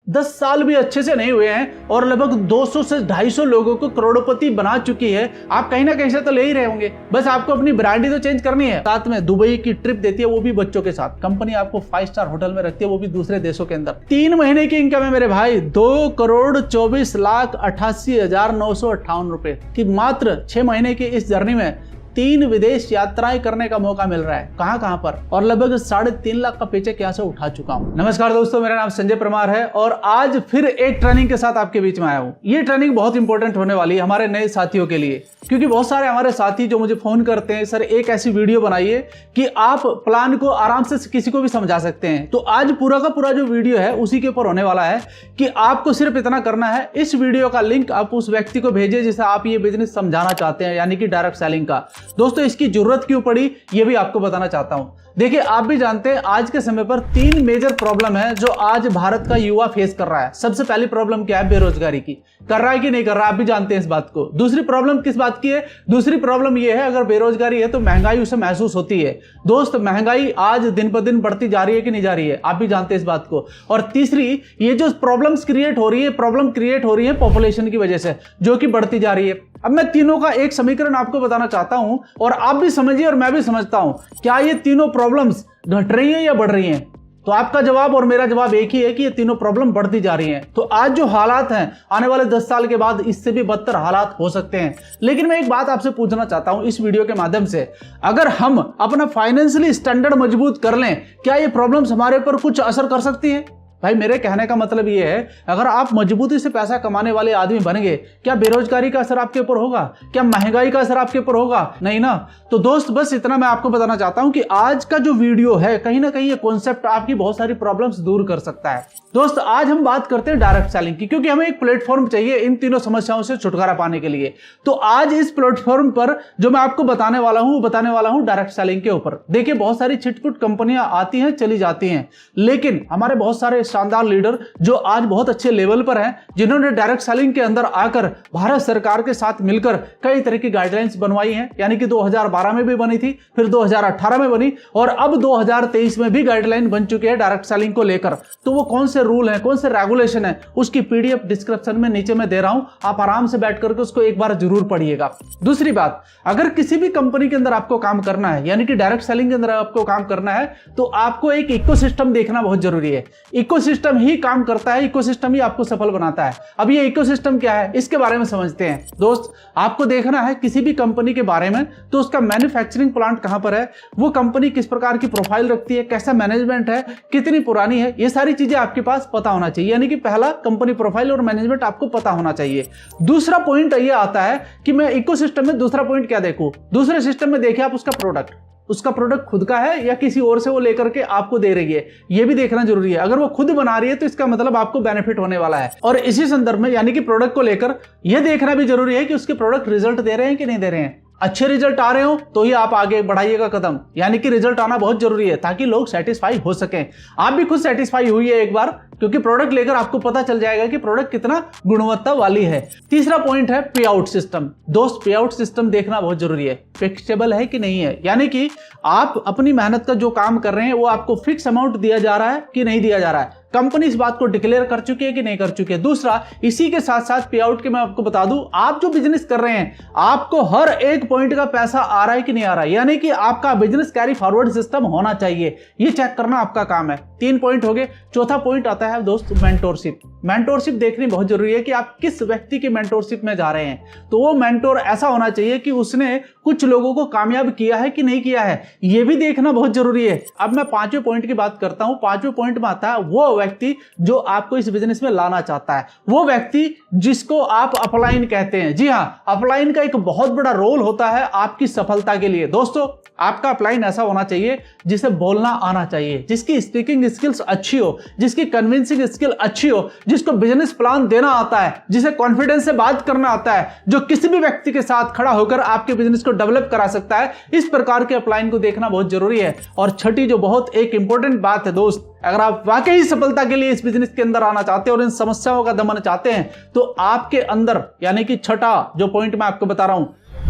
10 साल भी अच्छे से नहीं हुए हैं और लगभग 200 से 250 लोगों को करोड़पति बना चुकी है। आप कहीं ना कहीं से तो ले ही रहे होंगे, बस आपको अपनी ब्रांड ही तो चेंज करनी है। साथ में दुबई की ट्रिप देती है, वो भी बच्चों के साथ। कंपनी आपको 5 स्टार होटल में रखती है, वो भी दूसरे देशों के अंदर। 3 महीने की इनकम है मेरे भाई 2,24,88,958 रुपए की। मात्र 6 महीने की इस जर्नी में 3 विदेश यात्राएं करने का मौका मिल रहा है। कहां पर, और लगभग 3.5 लाख का पेचेक यहां से उठा चुका हूं। नमस्कार दोस्तों, मेरा नाम संजय परमार है और आज फिर एक ट्रेनिंग के साथ आपके बीच में आया हूं। ये ट्रेनिंग बहुत इंपॉर्टेंट होने वाली है हमारे नए साथियों के लिए, क्योंकि बहुत सारे हमारे साथी जो मुझे फोन करते हैं, सर एक ऐसी वीडियो बनाइए कि आप प्लान को आराम से किसी को भी समझा सकते हैं। तो आज पूरा का पूरा जो वीडियो है उसी के ऊपर होने वाला है कि आपको सिर्फ इतना करना है, इस वीडियो का लिंक आप उस व्यक्ति को भेजिए जिसे आप ये बिजनेस समझाना चाहते हैं, यानी कि डायरेक्ट सेलिंग का। दोस्तों इसकी जरूरत क्यों पड़ी ये भी आपको बताना चाहता हूं। देखिए, आप भी जानते हैं आज के समय पर 3 मेजर प्रॉब्लम है जो आज भारत का युवा फेस कर रहा है। सबसे पहली प्रॉब्लम क्या है? बेरोजगारी की। कर रहा है कि नहीं कर रहा है, आप भी जानते हैं इस बात को। दूसरी प्रॉब्लम किस बात की है? दूसरी प्रॉब्लम ये है, अगर बेरोजगारी है तो महंगाई उसे महसूस होती है। दोस्त, महंगाई आज दिन पर दिन बढ़ती जा रही है कि नहीं जा रही है, आप भी जानते हैं इस बात को। और तीसरी, ये जो प्रॉब्लम्स क्रिएट हो रही है, प्रॉब्लम क्रिएट हो रही है पॉपुलेशन की वजह से, जो कि बढ़ती जा रही है। अब मैं तीनों का एक समीकरण आपको बताना चाहता हूं और आप भी समझिए और मैं भी समझता हूं, क्या ये तीनों प्रॉब्लम्स घट रही हैं या बढ़ रही हैं? तो आपका जवाब और मेरा जवाब एक ही है कि ये तीनों प्रॉब्लम बढ़ती जा रही हैं। तो आज जो हालात हैं, आने वाले 10 साल के बाद इससे भी बदतर हालात हो सकते हैं। लेकिन मैं एक बात आपसे पूछना चाहता हूं इस वीडियो के माध्यम से, अगर हम अपना फाइनेंशियली स्टैंडर्ड मजबूत कर लें, क्या ये प्रॉब्लम्स हमारे ऊपर कुछ असर कर सकती हैं? भाई मेरे कहने का मतलब ये है, अगर आप मजबूती से पैसा कमाने वाले आदमी बन गए, क्या बेरोजगारी का असर आपके ऊपर होगा? क्या महंगाई का असर आपके ऊपर होगा? नहीं ना। तो दोस्त बस इतना मैं आपको बताना चाहता हूं कि आज का जो वीडियो है, कहीं ना कहीं ये कॉन्सेप्ट आपकी बहुत सारी प्रॉब्लम्स दूर कर सकता है। दोस्त आज हम बात करते हैं डायरेक्ट सेलिंग की, क्योंकि हमें एक प्लेटफॉर्म चाहिए इन तीनों समस्याओं से छुटकारा पाने के लिए। तो आज इस प्लेटफॉर्म पर जो मैं आपको बताने वाला हूं डायरेक्ट सेलिंग के ऊपर। देखिए, बहुत सारी छिटपुट कंपनियां आती हैं चली जाती हैं, लेकिन हमारे बहुत सारे शानदार लीडर जो आज बहुत अच्छे लेवल पर हैं, जिन्होंने डायरेक्ट सेलिंग के अंदर आकर भारत सरकार के साथ मिलकर कई तरह की गाइडलाइंस बनवाई हैं। यानी कि 2012 में भी बनी थी, फिर 2018 में बनी और अब 2023 में भी गाइडलाइन बन चुकी है डायरेक्ट सेलिंग को लेकर। तो वो कौन से रूल है, कौन से रेगुलेशन है, उसकी पीडीएफ डिस्क्रिप्शन में नीचे मैं दे रहा हूं, आप आराम से बैठ करके उसको एक बार जरूर पढ़िएगा। दूसरी बात, अगर किसी भी कंपनी के अंदर आपको काम करना है, यानी कि डायरेक्ट सेलिंग के अंदर आपको काम करना है, तो आपको एक इकोसिस्टम देखना बहुत जरूरी है। इकोसिस्टम ही काम करता है, इकोसिस्टम ही आपको सफल बनाता है। अब ये इकोसिस्टम क्या है, इसके बारे में समझते हैं। दोस्त, आपको देखना है किसी भी कंपनी के बारे में, तो उसका मैन्युफैक्चरिंग प्लांट कहां पर है, वो कंपनी किस प्रकार की प्रोफाइल रखती है, कैसा मैनेजमेंट है, कितनी पुरानी है, ये सारी चीजें आपके पास पता होना चाहिए। यानी कि पहला, कंपनी प्रोफाइल और मैनेजमेंट आपको पता होना चाहिए। दूसरा पॉइंट ये आता है कि मैं इकोसिस्टम में दूसरा पॉइंट क्या देखूं। दूसरे सिस्टम में देखिए आप उसका प्रोडक्ट खुद का है या किसी और से वो लेकर के आपको दे रही है, ये भी देखना जरूरी है। अगर वो खुद बना रही है तो इसका मतलब आपको बेनिफिट होने वाला है। और इसी संदर्भ में, यानी कि प्रोडक्ट को लेकर, यह देखना भी जरूरी है कि उसके प्रोडक्ट रिजल्ट दे रहे हैं कि नहीं दे रहे हैं। अच्छे रिजल्ट आ रहे हो तो ही आप आगे बढ़ाइएगा कदम, यानी कि रिजल्ट आना बहुत जरूरी है ताकि लोग सेटिस्फाई हो सकें। आप भी खुद सेटिस्फाई हुई है एक बार, क्योंकि प्रोडक्ट लेकर आपको पता चल जाएगा कि प्रोडक्ट कितना गुणवत्ता वाली है। तीसरा पॉइंट है पे आउट सिस्टम। दोस्त, पे आउट सिस्टम देखना बहुत जरूरी है, फिक्सेबल है कि नहीं है, यानी कि आप अपनी मेहनत का जो काम कर रहे हैं वो आपको फिक्स अमाउंट दिया जा रहा है कि नहीं दिया जा रहा है, कंपनी इस बात को डिक्लेयर कर चुकी है कि नहीं कर चुकी है। दूसरा, इसी के साथ साथ पे आउट के मैं आपको बता दूं, आप जो बिजनेस कर रहे हैं आपको हर एक पॉइंट का पैसा आ रहा है कि नहीं आ रहा है, यानी कि आपका बिजनेस कैरी फॉरवर्ड सिस्टम होना चाहिए, ये चेक करना आपका काम है। 3 पॉइंट हो गए। चौथा पॉइंट आता है दोस्त मेंटोरशिप। मेंटोरशिप देखनी बहुत जरूरी है कि आप किस व्यक्ति की मेंटोरशिप में जा रहे हैं। तो वो मेंटोर ऐसा होना चाहिए कि उसने कुछ लोगों को कामयाब किया है कि नहीं किया है, ये भी देखना बहुत जरूरी है। अब मैं 5वें पॉइंट की बात करता हूं। 5वें पॉइंट में आता है वो व्यक्ति जो आपको इस बिजनेस में लाना चाहता है, वो व्यक्ति जिसको आप अपलाइन कहते हैं। जी हां, अपलाइन का एक बहुत बड़ा रोल होता है आपकी सफलता के लिए। दोस्तों, आपका अपलाइन ऐसा होना चाहिए जिसे बोलना आना चाहिए, जिसकी स्पीकिंग स्किल्स अच्छी हो, जिसकी कन्विंसिंग स्किल अच्छी हो, जिसको बिजनेस प्लान देना आता है, जिसे कॉन्फिडेंस से बात करना आता है, जो किसी भी व्यक्ति के साथ खड़ा होकर आपके बिजनेस को डेवलप करा सकता है। इस प्रकार के अपलाइन को देखना बहुत जरूरी है। और छठी जो बहुत एक इंपॉर्टेंट बात है दोस्त, अगर आप वाकई सफलता के लिए इस बिजनेस के अंदर आना चाहते हैं और इन समस्याओं का दमन चाहते हैं, तो आपके अंदर, यानी कि छठा जो पॉइंट मैं आपको बता रहा हूं,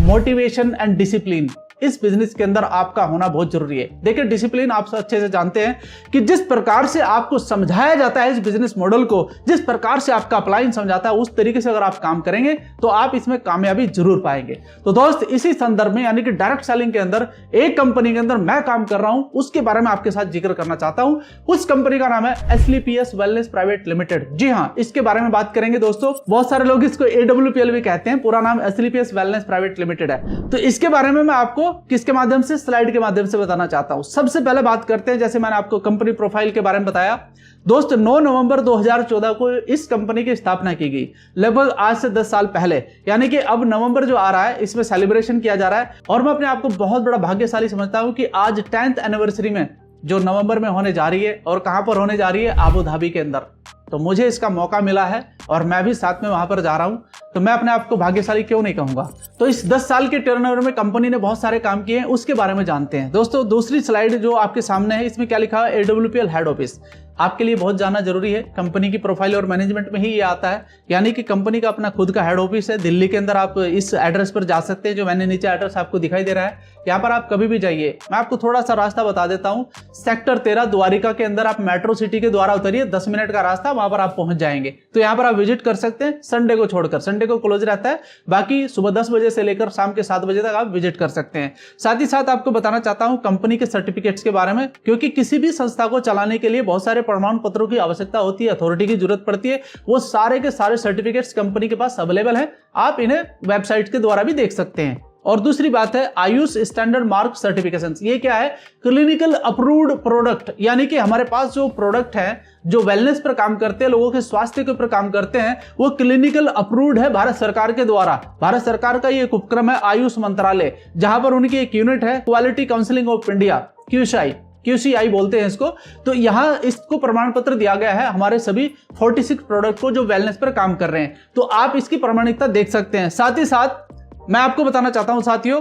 मोटिवेशन एंड डिसिप्लिन। इस बिजनेस के अंदर आपका होना बहुत जरूरी है। देखिए डिसिप्लिन आप अच्छे से जानते हैं कि जिस प्रकार से आपको समझाया जाता है इस बिजनेस मॉडल को, जिस प्रकार से आपका अपलाइन समझाता है, उस तरीके से अगर आप काम करेंगे तो आप इसमें कामयाबी जरूर पाएंगे। तो दोस्त इसी संदर्भ में यानी कि डायरेक्ट सेलिंग के अंदर एक कंपनी के अंदर मैं काम कर रहा हूं, उसके बारे में आपके साथ जिक्र करना चाहता हूं। उस कंपनी का नाम है SLPS वेलनेस प्राइवेट लिमिटेड। जी हां, इसके बारे में बात करेंगे दोस्तों। बहुत सारे लोग इसको AWPL भी कहते हैं, पूरा नाम SLPS वेलनेस प्राइवेट लिमिटेड है। तो इसके बारे में मैं आपको किसके माध्यम से, स्लाइड के माध्यम से बताना चाहता हूं। सबसे पहले बात करते हैं, जैसे मैंने आपको कंपनी प्रोफाइल के बारे में बताया दोस्त, 9 नवंबर 2014 को इस कंपनी की स्थापना की गई, लगभग आज से 10 साल पहले। यानी कि अब नवंबर जो आ रहा है इसमें सेलिब्रेशन किया जा रहा है और मैं अपने आप को बहुत बड़ा भाग्यशाली समझता हूं कि आज 10th एनिवर्सरी में जो नवंबर में होने जा रही है, और कहां पर होने जा रही है, आबू धाबी के अंदर। तो मुझे इसका मौका मिला है और मैं भी साथ में वहां पर जा रहा हूं, तो मैं अपने आप को भाग्यशाली क्यों नहीं कहूंगा। तो इस 10 साल के टर्नओवर में कंपनी ने बहुत सारे काम किए हैं, उसके बारे में जानते हैं। दोस्तों दूसरी स्लाइड जो आपके सामने है, इसमें क्या लिखा है, AWPL हेड ऑफिस। आपके लिए बहुत जानना जरूरी है, कंपनी की प्रोफाइल और मैनेजमेंट में ही ये आता है। यानी कि कंपनी का अपना खुद का हेड ऑफिस है दिल्ली के अंदर। आप इस एड्रेस पर जा सकते हैं, जो मैंने नीचे एड्रेस आपको दिखाई दे रहा है। यहाँ पर आप कभी भी जाइए। मैं आपको थोड़ा सा रास्ता बता देता हूँ। सेक्टर 13 द्वारिका के अंदर आप मेट्रो सिटी के द्वारा उतरिए, 10 मिनट का रास्ता, वहां पर आप पहुंच जाएंगे। तो यहाँ पर आप विजिट कर सकते हैं, संडे को छोड़कर। संडे को क्लोज रहता है, बाकी सुबह 10 बजे से लेकर शाम के 7 बजे तक आप विजिट कर सकते हैं। साथ ही साथ आपको बताना चाहता हूं कंपनी के सर्टिफिकेट्स के बारे में, क्योंकि किसी भी संस्था को चलाने के लिए बहुत सारे प्रमाण पत्रों की आवश्यकता होती है, अथॉरिटी की जरूरत पड़ती है। वो सारे के सारे सर्टिफिकेट्स कंपनी के पास अवेलेबल है, आप इन्हें वेबसाइट के द्वारा भी देख सकते हैं। और दूसरी बात है आयुष स्टैंडर्ड मार्क सर्टिफिकेशन। ये क्या है, क्लिनिकल अप्रूव्ड प्रोडक्ट। यानी कि हमारे पास जो प्रोडक्ट है जो वेलनेस पर काम करते हैं, लोगों के स्वास्थ्य के ऊपर काम करते हैं, वो क्लिनिकल अप्रूव्ड है भारत सरकार के द्वारा। भारत सरकार का ये एक उपक्रम है आयुष मंत्रालय, जहां पर उनकी एक यूनिट है quality counselling of India, QCI बोलते हैं इसको। तो यहां इसको प्रमाण पत्र दिया गया है हमारे सभी 46 प्रोडक्ट को जो वेलनेस पर काम कर रहे हैं। तो आप इसकी प्रामाणिकता देख सकते हैं। साथ ही साथ मैं आपको बताना चाहता हूं साथियों,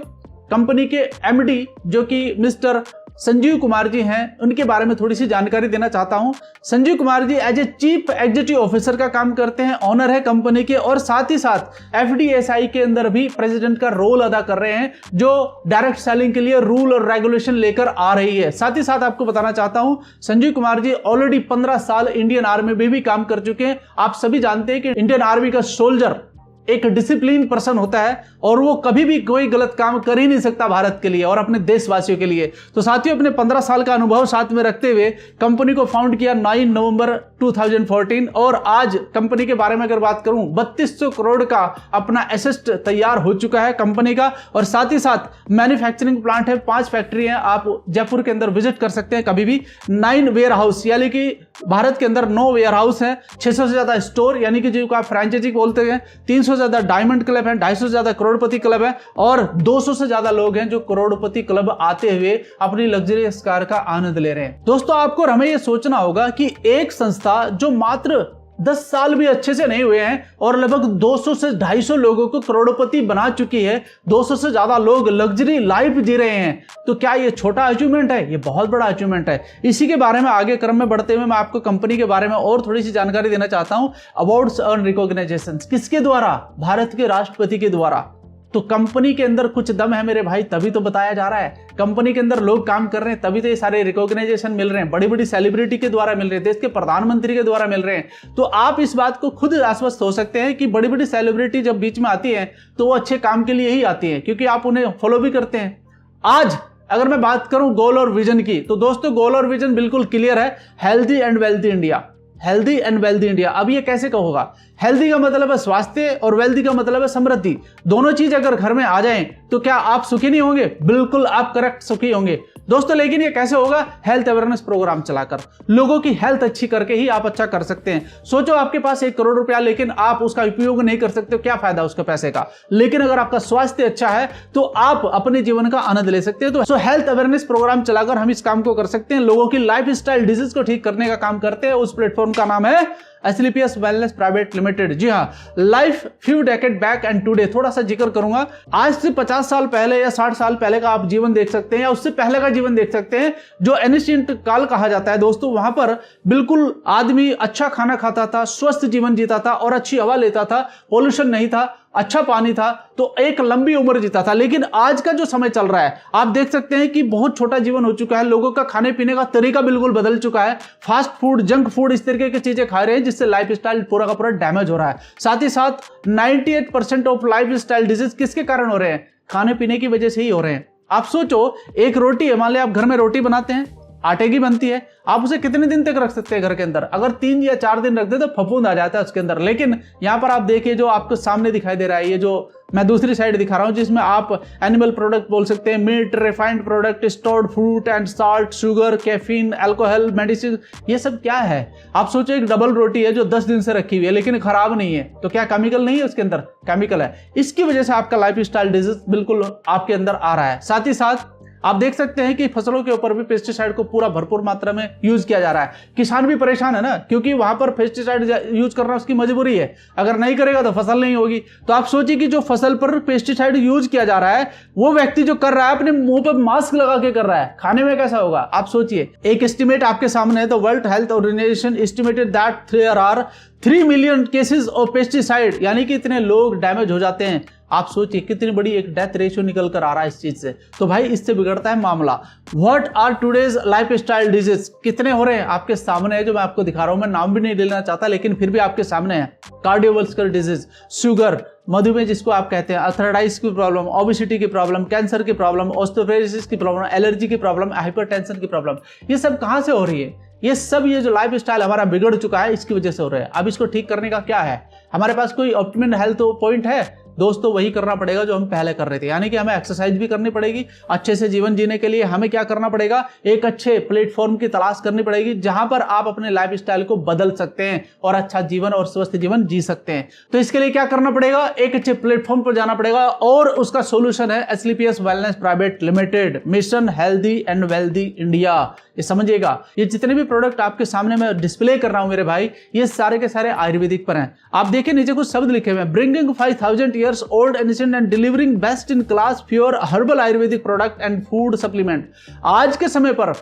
कंपनी के MD जो कि मिस्टर संजीव कुमार जी हैं, उनके बारे में थोड़ी सी जानकारी देना चाहता हूं। Sanjeev Kumar ji as a chief executive officer का काम करते हैं, ऑनर है कंपनी के, और साथ ही साथ FDSI के अंदर भी प्रेसिडेंट का रोल अदा कर रहे हैं, जो डायरेक्ट सेलिंग के लिए रूल और रेगुलेशन लेकर आ रही है। साथ ही साथ आपको बताना चाहता हूं संजीव कुमार जी ऑलरेडी 15 साल इंडियन आर्मी में भी काम कर चुके हैं। आप सभी जानते हैं कि इंडियन आर्मी का सोल्जर एक डिसिप्लिन पर्सन होता है और वो कभी भी कोई गलत काम कर ही नहीं सकता भारत के लिए और अपने देशवासियों के लिए। तो साथियों अपने 15 साल का अनुभव साथ में रखते हुए कंपनी को फाउंड किया 9 नवंबर 2014 और आज कंपनी के बारे में अगर बात करूं 3200 करोड़ का अपना एसेट तैयार हो चुका है कंपनी का। और साथ ही साथ मैन्युफैक्चरिंग प्लांट है, 5 फैक्ट्री है, आप जयपुर के अंदर विजिट कर सकते हैं कभी भी। 9 वेयर हाउस यानी कि भारत के अंदर 9 वेयर हाउस है, 600 से ज्यादा स्टोर यानी कि जो आप फ्रेंचाइजी बोलते हैं, 300 से ज्यादा डायमंड क्लब है, 250 से ज्यादा करोड़पति क्लब है और 200 से ज्यादा लोग हैं जो करोड़पति क्लब आते हुए अपनी लग्जरियस कार का आनंद ले रहे हैं। दोस्तों आपको और हमें यह सोचना होगा कि एक संस्था जो मात्र 10 साल भी अच्छे से नहीं हुए हैं और लगभग 200 से 250 लोगों को करोड़पति बना चुकी है, 200 से ज्यादा लोग लग्जरी लाइफ जी रहे हैं, तो क्या ये छोटा अचीवमेंट है? ये बहुत बड़ा अचीवमेंट है। इसी के बारे में आगे क्रम में बढ़ते हुए मैं आपको कंपनी के बारे में और थोड़ी सी जानकारी देना चाहता हूं। अवार्ड्स और रिकॉग्नाइजेशन किसके द्वारा? भारत के राष्ट्रपति के द्वारा। तो कंपनी के अंदर कुछ दम है मेरे भाई, तभी तो बताया जा रहा है। कंपनी के अंदर लोग काम कर रहे हैं, तभी तो ये सारे रिकॉग्नाइजेशन मिल रहे हैं। बड़ी बड़ी सेलिब्रिटी के द्वारा मिल रहे हैं, देश के प्रधानमंत्री के द्वारा मिल रहे हैं। तो आप इस बात को खुद आश्वस्त हो सकते हैं कि बड़ी बड़ी सेलिब्रिटी जब बीच में आती है तो वो अच्छे काम के लिए ही आती है, क्योंकि आप उन्हें फॉलो भी करते हैं। आज अगर मैं बात करूं गोल और विजन की, तो दोस्तों गोल और विजन बिल्कुल क्लियर है, healthy and wealthy India. Healthy and wealthy India. अब ये कैसे होगा? हेल्दी का मतलब है स्वास्थ्य और वेल्थी का मतलब है समृद्धि। दोनों चीज अगर घर में आ जाएं तो क्या आप सुखी नहीं होंगे? बिल्कुल आप करेक्ट सुखी होंगे दोस्तों। लेकिन ये कैसे होगा? हेल्थ अवेयरनेस प्रोग्राम चलाकर, लोगों की हेल्थ अच्छी करके ही आप अच्छा कर सकते हैं। सोचो आपके पास 1 करोड़ रुपया लेकिन आप उसका उपयोग नहीं कर सकते, क्या फायदा उसका पैसे का? लेकिन अगर आपका स्वास्थ्य अच्छा है तो आप अपने जीवन का आनंद ले सकते हैं। तो हेल्थ अवेयरनेस प्रोग्राम चलाकर हम इस काम को कर सकते हैं, लोगों की लाइफ स्टाइल डिजीज को ठीक करने का काम करते हैं। उस प्लेटफॉर्म का नाम है SLPS वेलनेस प्राइवेट लिमिटेड। जी हाँ, life few decade back and today, थोड़ा सा जिक्र करूंगा। आज से 50 साल पहले या 60 साल पहले का आप जीवन देख सकते हैं या उससे पहले का जीवन देख सकते हैं, जो एनिशिएंट काल कहा जाता है दोस्तों। वहां पर बिल्कुल आदमी अच्छा खाना खाता था, स्वस्थ जीवन जीता था और अच्छी हवा लेता था, पोल्यूशन नहीं था। अच्छा पानी था तो एक लंबी उम्र जीता था। लेकिन आज का जो समय चल रहा है आप देख सकते हैं कि बहुत छोटा जीवन हो चुका है, लोगों का खाने पीने का तरीका बिल्कुल बदल चुका है। फास्ट फूड, जंक फूड, इस तरीके की चीजें खा रहे हैं जिससे लाइफ स्टाइल पूरा का पूरा डैमेज हो रहा है। साथ ही साथ 98% ऑफ लाइफ स्टाइल डिजीज किसके कारण हो रहे हैं? खाने पीने की वजह से ही हो रहे हैं। आप सोचो, एक रोटी है, मान लिया आप घर में रोटी बनाते हैं, आटे की बनती है, आप उसे कितने दिन तक रख सकते हैं घर के अंदर? अगर 3 या 4 दिन रख दे तो फफूंद आ जाता है उसके अंदर। लेकिन यहां पर आप देखिए, जो आपको सामने दिखाई दे रहा है, ये जो मैं दूसरी साइड दिखा रहा हूं, जिसमें आप एनिमल प्रोडक्ट बोल सकते हैं, meat, refined product, stored fruit and salt, sugar, caffeine, alcohol, medicine, ये सब क्या है? आप सोचो, एक डबल रोटी है जो 10 दिन से रखी हुई है लेकिन खराब नहीं है, तो क्या केमिकल नहीं है उसके अंदर? केमिकल है। इसकी वजह से आपका लाइफ स्टाइल डिजीज बिल्कुल आपके अंदर आ रहा है। साथ ही साथ आप देख सकते हैं कि फसलों के ऊपर भी पेस्टिसाइड को पूरा भरपूर मात्रा में यूज किया जा रहा है। किसान भी परेशान है ना, क्योंकि वहां पर पेस्टिसाइड यूज करना उसकी मजबूरी है, अगर नहीं करेगा तो फसल नहीं होगी। तो आप सोचिए कि जो फसल पर पेस्टिसाइड यूज किया जा रहा है, वो व्यक्ति जो कर रहा है अपने मुंह पर मास्क लगा के कर रहा है, खाने में कैसा होगा? आप सोचिए। एक एस्टिमेट आपके सामने है, तो world health organization estimated that there are 3 million cases of pesticide, यानी कि इतने लोग डैमेज हो जाते हैं। आप सोचिए कितनी बड़ी एक डेथ रेशियो निकल कर आ रहा है इस चीज से। तो भाई इससे बिगड़ता है मामला। What are today's lifestyle disease? कितने हो रहे हैं आपके सामने है, जो मैं आपको दिखा रहा हूं। मैं नाम भी नहीं लेना चाहता लेकिन फिर भी आपके सामने है। कार्डियोवास्कुलर डिजीज, शुगर, मधुमेह जिसको आप कहते हैं, अर्थराइटिस की प्रॉब्लम, ओबेसिटी की प्रॉब्लम, कैंसर की प्रॉब्लम, ऑस्टियोपोरोसिस की प्रॉब्लम, एलर्जी की प्रॉब्लम, हाइपरटेंशन की प्रॉब्लम, ये सब कहां से हो रही है? ये सब ये जो लाइफ स्टाइल हमारा बिगड़ चुका है इसकी वजह से हो रहा है। अब इसको ठीक करने का क्या है? हमारे पास कोई ऑप्टिमल हेल्थ पॉइंट है? दोस्तों वही करना पड़ेगा जो हम पहले कर रहे थे, यानी कि हमें एक्सरसाइज भी करनी पड़ेगी। अच्छे से जीवन जीने के लिए हमें क्या करना पड़ेगा? एक अच्छे प्लेटफॉर्म की तलाश करनी पड़ेगी जहां पर आप अपने लाइफ स्टाइल को बदल सकते हैं और अच्छा जीवन और स्वस्थ जीवन जी सकते हैं। तो इसके लिए क्या करना पड़ेगा? एक अच्छे प्लेटफॉर्म पर जाना पड़ेगा और उसका सोल्यूशन है Asclepius wellness private limited, mission healthy and wealthy India. ये समझिएगा, ये जितने भी प्रोडक्ट आपके सामने मैं डिस्प्ले कर रहा हूं मेरे भाई, ये सारे के सारे आयुर्वेदिक पर हैं। आप देखिए नीचे कुछ शब्द लिखे हुए हैं, bringing 5000 years old ancient and delivering best in class pure herbal Ayurvedic product and food supplement. आज के समय पर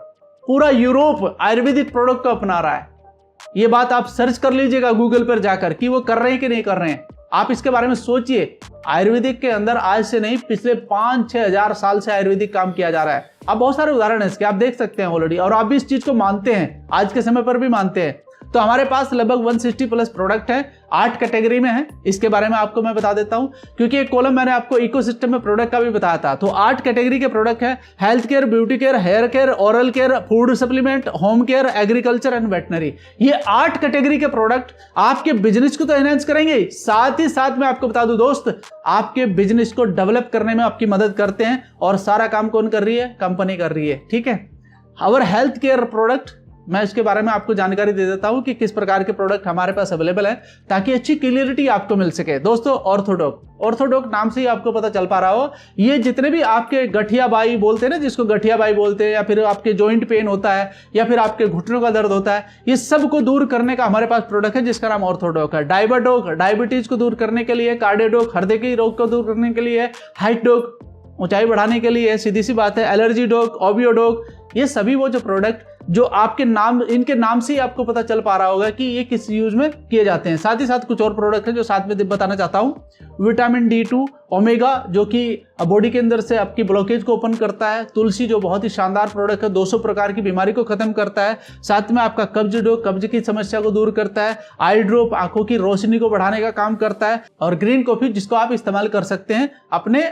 पूरा यूरोप आयुर्वेदिक प्रोडक्ट को अपना रहा है। ये बात आप सर्च कर लीजिएगा गूगल पर जाकर कि वो कर रहे हैं कि नहीं कर रहे हैं। आप इसके बारे में सोचिए। आयुर्वेदिक के अंदर आज से नहीं, पिछले 5-6 हजार साल से आयुर्वेदिक काम किया जा रहा है। अब बहुत सारे उदाहरण है इसके, आप देख सकते हैं ऑलरेडी, और आप भी इस चीज को मानते हैं, आज के समय पर भी मानते हैं। तो हमारे पास लगभग 160 प्लस प्रोडक्ट है, 8 कैटेगरी में है। इसके बारे में आपको मैं बता देता हूं, क्योंकि एक कॉलम मैंने आपको इकोसिस्टम में प्रोडक्ट का भी बताया था। तो 8 कैटेगरी के प्रोडक्ट है, health care, beauty care, hair care, oral care, food supplement, home care, agriculture and veterinary. ये 8 कैटेगरी के प्रोडक्ट आपके बिजनेस को तो एनहांस करेंगे, साथ ही साथ मैं आपको बता दूं दोस्त, आपके बिजनेस को डेवलप करने में आपकी मदद करते हैं। और सारा काम कौन कर रही है? कंपनी कर रही है, ठीक है। और हेल्थ केयर प्रोडक्ट, मैं इसके बारे में आपको जानकारी दे देता हूं कि किस प्रकार के प्रोडक्ट हमारे पास अवेलेबल है, ताकि अच्छी क्लियरिटी आपको मिल सके। दोस्तों ऑर्थोडॉक नाम से ही आपको पता चल पा रहा हो, ये जितने भी आपके गठिया बाई बोलते हैं ना, जिसको गठिया बाई बोलते हैं, या फिर आपके जॉइंट पेन होता है, या फिर आपके घुटनों का दर्द होता है, ये सब को दूर करने का हमारे पास प्रोडक्ट है जिसका नाम ऑर्थोडॉक है। डायबाडोक, डायबिटीज को दूर करने के लिए, कार्डियोडोक, हृदय के रोग को दूर करने के लिए, हाइट डोक, ऊंचाई बढ़ाने के लिए, सीधी सी बात है, एलर्जी डोक, ओबियोडोक, ये सभी वो जो प्रोडक्ट जो आपके नाम, इनके नाम से ही आपको पता चल पा रहा होगा कि ये किस यूज में किए जाते हैं। साथ ही साथ कुछ और प्रोडक्ट हैं जो साथ में बताना चाहता हूं। विटामिन D2, ओमेगा जो कि बॉडी के अंदर से आपकी ब्लॉकेज को ओपन करता है, तुलसी जो बहुत ही शानदार प्रोडक्ट है, 200 प्रकार की बीमारी को खत्म करता है, साथ में आपका कब्ज की समस्या को दूर करता है, आई ड्रॉप आंखों की रोशनी को बढ़ाने का काम करता है, और ग्रीन कॉफी जिसको आप इस्तेमाल कर सकते हैं अपने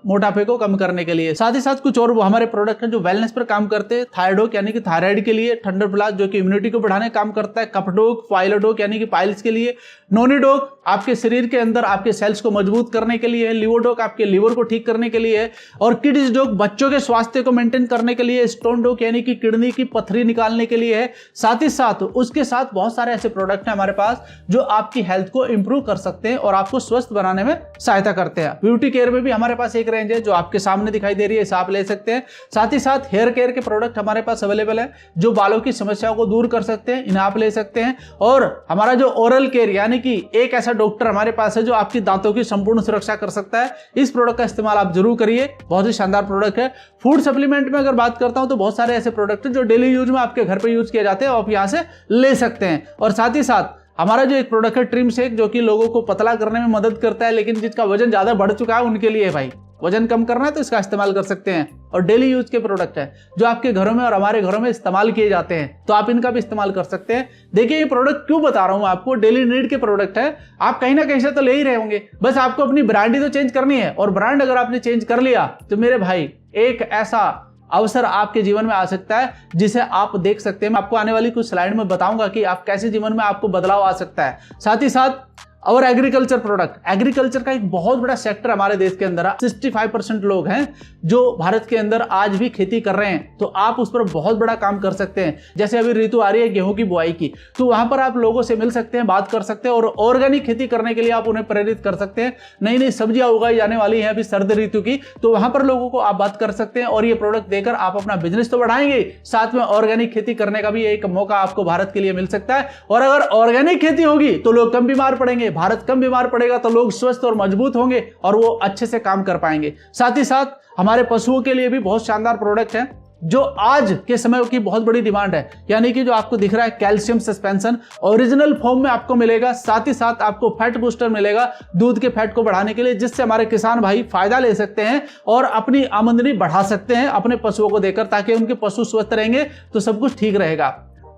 मोटापे को कम करने के लिए। साथ ही साथ कुछ और हमारे प्रोडक्ट हैं जो वेलनेस पर काम करते हैं। थायरोइड यानी कि थायराइड के लिए, थंडर प्लस जो कि इम्यूनिटी को बढ़ाने का काम करता है, कपडोक, फाइलोडोक यानी कि पाइल्स के लिए, नोनिडोक आपके शरीर के अंदर आपके सेल्स को मजबूत करने के लिए, लिवोडोक आपके लिवर को ठीक करने के लिए, और किड्स डोक बच्चों के स्वास्थ्य को मेंटेन करने के लिए, स्टोन डोक यानी कि किडनी की पथरी निकालने के लिए है। साथ ही साथ उसके साथ बहुत सारे ऐसे प्रोडक्ट हैं हमारे पास जो आपकी हेल्थ को इंप्रूव कर सकते हैं और आपको स्वस्थ बनाने में सहायता करते हैं। ब्यूटी केयर में भी हमारे पास एक रेंज है जो आपके सामने दिखाई दे रही है, इसे आप ले सकते हैं। साथ ही साथ हेयर केयर के प्रोडक्ट हमारे पास अवेलेबल है जो बालों की समस्याओं को दूर कर सकते हैं, इन्हें आप ले सकते हैं। और हमारा जो ओरल केयर यानी कि एक ऐसा डॉक्टर हमारे पास है जो आपकी दांतों की संपूर्ण सुरक्षा कर सकता है, इस प्रोडक्ट का इस्तेमाल आप जरूर करिए, बहुत ही शानदार प्रोडक्ट है। फूड सप्लीमेंट में अगर बात करता हूं तो बहुत सारे ऐसे प्रोडक्ट हैं जो डेली यूज में आपके घर पे यूज किए जाते हैं, आप यहां से ले सकते हैं। और साथ ही साथ हमारा जो एक प्रोडक्ट है ट्रिम शेक, जो कि लोगों को पतला करने में मदद करता है, लेकिन जिसका वजन ज्यादा बढ़ चुका है उनके लिए भाई वजन कम करना है तो इसका इस्तेमाल कर सकते हैं। और डेली यूज के प्रोडक्ट है जो आपके घरों में और हमारे घरों में इस्तेमाल किए जाते हैं, तो आप इनका भी इस्तेमाल कर सकते हैं। देखिए ये प्रोडक्ट क्यों बता रहा हूं आपको, डेली नीड के प्रोडक्ट है, आप कहीं ना कहीं से तो ले ही रहे होंगे, बस आपको अपनी ब्रांड ही तो चेंज करनी है। और ब्रांड अगर आपने चेंज कर लिया तो मेरे भाई एक ऐसा अवसर आपके जीवन में आ सकता है जिसे आप देख सकते हैं। मैं आपको आने वाली कुछ स्लाइड में बताऊंगा कि आप कैसे जीवन में आपको बदलाव आ सकता है। साथ ही साथ और एग्रीकल्चर प्रोडक्ट, एग्रीकल्चर का एक बहुत बड़ा सेक्टर हमारे देश के अंदर 65% लोग हैं जो भारत के अंदर आज भी खेती कर रहे हैं, तो आप उस पर बहुत बड़ा काम कर सकते हैं। जैसे अभी ऋतु आ रही है गेहूं की बुआई की, तो वहां पर आप लोगों से मिल सकते हैं, बात कर सकते हैं और ऑर्गेनिक खेती करने के लिए आप उन्हें प्रेरित कर सकते हैं। नई नई सब्जियां उगाई जाने वाली हैं अभी सर्द ऋतु की, तो वहां पर लोगों को आप बात कर सकते हैं और ये प्रोडक्ट देकर आप अपना बिजनेस तो बढ़ाएंगे, साथ में ऑर्गेनिक खेती करने का भी एक मौका आपको भारत के लिए मिल सकता है। और अगर ऑर्गेनिक खेती होगी तो लोग कम बीमार पड़ेंगे, भारत कम बीमार पड़ेगा तो लोग स्वस्थ और मजबूत होंगे और वो अच्छे से काम कर पाएंगे। साथ ही साथ हमारे पशुओं के लिए भी बहुत शानदार प्रोडक्ट है जो आज के समय की बहुत बड़ी डिमांड है, यानी कि जो आपको दिख रहा है कैल्शियम सस्पेंशन ओरिजिनल फॉर्म में आपको मिलेगा। साथ ही साथ आपको फैट बूस्टर मिलेगा दूध के फैट को बढ़ाने के लिए, जिससे हमारे किसान भाई फायदा ले सकते हैं और अपनी आमदनी बढ़ा सकते हैं अपने पशुओं को देकर, ताकि उनके पशु स्वस्थ रहेंगे तो सब कुछ ठीक रहेगा।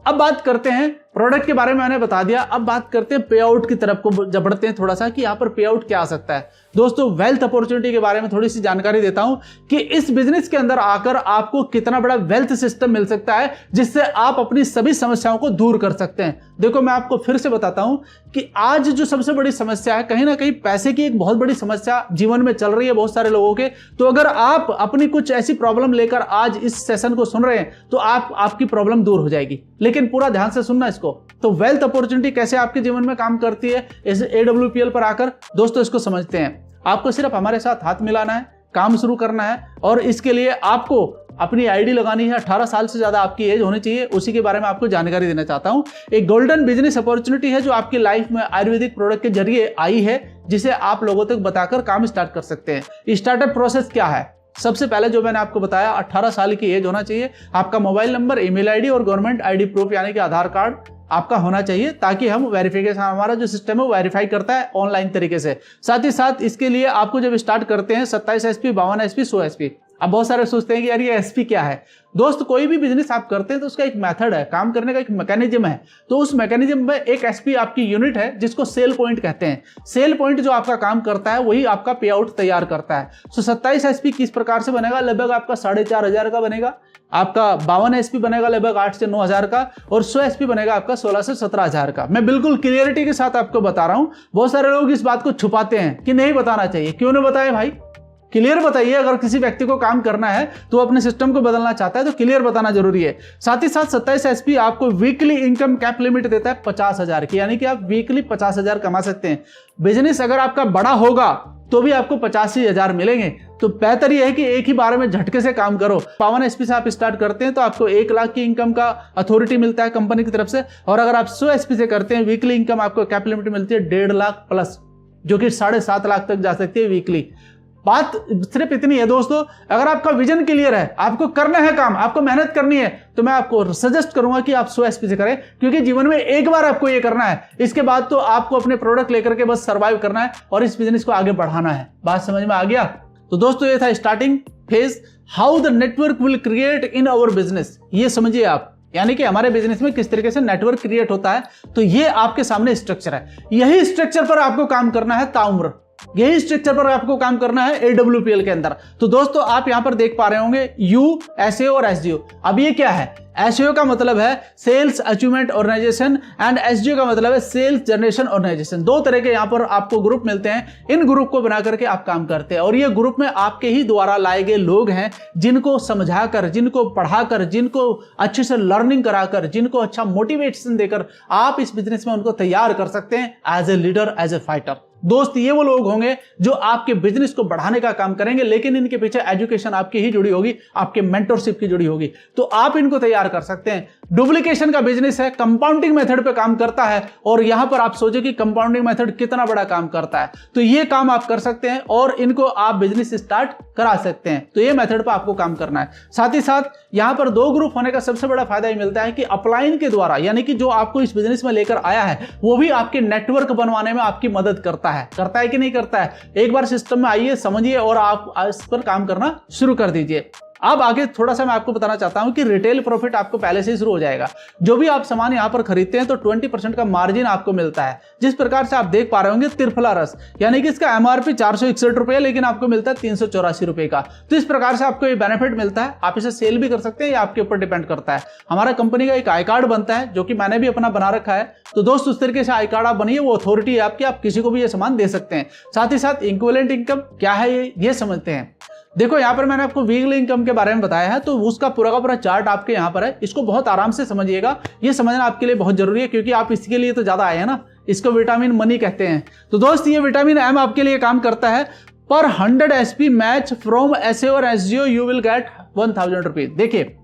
अब बात करते हैं प्रोडक्ट के बारे में, मैंने बता दिया। अब बात करते हैं पे आउट की तरफ को बढ़ते हैं थोड़ा सा कि यहाँ पर पे आउट क्या आ सकता है। दोस्तों वेल्थ अपॉर्चुनिटी के बारे में थोड़ी सी जानकारी देता हूं कि इस बिजनेस के अंदर आकर आपको कितना बड़ा वेल्थ सिस्टम मिल सकता है जिससे आप अपनी सभी समस्याओं को दूर कर सकते हैं। देखो मैं आपको फिर से बताता हूं कि आज जो सबसे बड़ी समस्या है, कहीं ना कहीं पैसे की एक बहुत बड़ी समस्या जीवन में चल रही है बहुत सारे लोगों के। तो अगर आप अपनी कुछ ऐसी प्रॉब्लम लेकर आज इस सेशन को सुन रहे हैं तो आपकी प्रॉब्लम दूर हो जाएगी, लेकिन पूरा ध्यान से सुनना इसको। तो वेल्थ अपॉर्चुनिटी कैसे आपके जीवन में काम करती है इस AWPL पर आकर, दोस्तों इसको समझते हैं। आपको सिर्फ हमारे साथ हाथ मिलाना है, काम शुरू करना है और इसके लिए आपको अपनी आईडी लगानी है। 18 साल से ज्यादा आपकी एज होनी चाहिए, उसी के बारे में आपको जानकारी देना चाहता हूं। एक गोल्डन बिजनेस अपॉर्चुनिटी है जो आपकी लाइफ में आयुर्वेदिक प्रोडक्ट के जरिए आई है, जिसे आप लोगों तक बताकर काम स्टार्ट कर सकते हैं। स्टार्टअप प्रोसेस क्या है? सबसे पहले जो मैंने आपको बताया 18 साल की एज होना चाहिए, आपका मोबाइल नंबर, ईमेल आईडी और गवर्नमेंट आईडी प्रूफ यानी कि आधार कार्ड आपका होना चाहिए, ताकि हम वेरिफिकेशन, हमारा जो सिस्टम है वो वेरीफाई करता है ऑनलाइन तरीके से। साथ ही साथ इसके लिए आपको जब स्टार्ट करते हैं 27 SP, 52 SP, 100 SP। अब बहुत सारे सोचते हैं कि यार ये SP क्या है। दोस्त कोई भी बिजनेस आप करते हैं तो उसका एक मेथड है, काम करने का एक मैकेनिज्म है। तो उस मैकेनिज्म में एक SP आपकी यूनिट है जिसको सेल पॉइंट कहते हैं। सेल पॉइंट जो आपका काम करता है वही आपका पे आउट तैयार करता है। तो 27 SP किस प्रकार से बनेगा? लगभग आपका 4,500 का बनेगा, आपका 52 SP बनेगा लगभग 8 से 9,000 का और 100 SP बनेगा आपका 16 से 17,000 का। मैं बिल्कुल क्लियरिटी के साथ आपको बता रहा हूं। बहुत सारे लोग इस बात को छुपाते हैं कि नहीं बताना चाहिए। क्यों नहीं बताए भाई? क्लियर बताइए। अगर किसी व्यक्ति को काम करना है तो अपने सिस्टम को बदलना चाहता है तो क्लियर बताना जरूरी है। साथ ही साथ 27 SP आपको वीकली इनकम कैप लिमिट देता है 50,000 की, यानी कि आप वीकली 50,000 कमा सकते हैं। बिजनेस अगर आपका बड़ा होगा तो भी आपको 85,000 मिलेंगे। तो बेहतर यह है कि एक ही बार में झटके से काम करो। 52 SP से आप स्टार्ट करते हैं तो आपको 1 लाख की इनकम का अथॉरिटी मिलता है कंपनी की तरफ से, और अगर आप 100 SP से करते हैं वीकली इनकम आपको कैप लिमिट मिलती है 1.5 लाख प्लस, जो कि 7.5 लाख तक जा सकती है वीकली। बात सिर्फ इतनी है दोस्तों, अगर आपका विजन क्लियर है, आपको करना है काम, आपको मेहनत करनी है, तो मैं आपको सजेस्ट करूंगा कि आप 100 SP से करें, क्योंकि जीवन में एक बार आपको ये करना है। इसके बाद तो आपको अपने प्रोडक्ट लेकर के बस सर्वाइव करना है और इस बिजनेस को आगे बढ़ाना है। बात समझ में आ गया? तो दोस्तों ये था starting phase, how the network will create in our business. ये समझिए आप, यानी कि हमारे बिजनेस में किस तरीके से नेटवर्क क्रिएट होता है। तो ये आपके सामने स्ट्रक्चर है, यही स्ट्रक्चर पर आपको काम करना है ताउम्र, यही स्ट्रक्चर पर आपको काम करना है AWPL के अंदर। तो दोस्तों आप यहां पर देख पा रहे होंगे U, SAO और SGO। अब ये क्या है? SAO का मतलब है sales achievement organization and SGO का मतलब है सेल्स जनरेशन ऑर्गेनाइजेशन। दो तरह के यहां पर आपको ग्रुप मिलते हैं, इन ग्रुप को बना करके आप काम करते हैं और ये ग्रुप में आपके ही द्वारा लाए गए लोग हैं, जिनको समझाकर, जिनको पढ़ाकर, जिनको अच्छे से लर्निंग कराकर, जिनको अच्छा मोटिवेशन देकर आप इस बिजनेस में उनको तैयार कर सकते हैं as a leader, as a fighter. दोस्त ये वो लोग होंगे जो आपके बिजनेस को बढ़ाने का काम करेंगे, लेकिन इनके पीछे एजुकेशन आपकी ही जुड़ी होगी, आपके मेंटरशिप की जुड़ी होगी, तो आप इनको तैयार कर सकते हैं। डुप्लीकेशन का बिजनेस है, कंपाउंडिंग मेथड पे काम करता है, और यहां पर आप सोचो कि कंपाउंडिंग मेथड कितना बड़ा काम करता है, तो ये काम आप कर सकते हैं और इनको आप बिजनेस स्टार्ट करा सकते हैं। तो ये मेथड पर आपको काम करना है। साथ ही साथ यहां पर 2 ग्रुप होने का सबसे बड़ा फायदा ये मिलता है कि अपलाइन के द्वारा, यानी कि जो आपको इस बिजनेस में लेकर आया है वो भी आपके नेटवर्क बनवाने में आपकी मदद करता है कि नहीं करता है। एक बार सिस्टम में आइए, समझिए और आप इस पर काम करना शुरू कर दीजिए। अब आगे थोड़ा सा मैं आपको बताना चाहता हूं कि रिटेल प्रॉफिट आपको पहले से ही शुरू हो जाएगा। जो भी आप सामान यहां पर खरीदते हैं तो 20% का मार्जिन आपको मिलता है। जिस प्रकार से आप देख पा रहे होंगे त्रिफला रस, यानी कि इसका एमआरपी 461 रुपए, लेकिन आपको मिलता है 384 रुपए का। तो इस प्रकार से आपको ये बेनिफिट मिलता है। आप इसे सेल भी कर सकते हैं, ये आपके ऊपर डिपेंड करता है। हमारा कंपनी का एक आई कार्ड बनता है जो कि मैंने भी अपना बना रखा है। तो दोस्त उस तरीके से आई कार्ड आप बनिए, वो अथॉरिटी है आपकी, आप किसी को भी ये सामान दे सकते हैं। साथ ही साथ इक्विवेलेंट इनकम क्या है ये समझते हैं। देखो यहाँ पर मैंने आपको वीकली इनकम के बारे में बताया है, तो उसका पूरा का पूरा चार्ट आपके यहाँ पर है। इसको बहुत आराम से समझिएगा, ये समझना आपके लिए बहुत जरूरी है, क्योंकि आप इसके लिए तो ज्यादा आए हैं ना। इसको विटामिन मनी कहते हैं। तो दोस्त ये विटामिन एम आपके लिए काम करता है। पर 100 SP मैच फ्रॉम एसए और एसजीओ यू विल गेट 1000 रुपीज। देखिए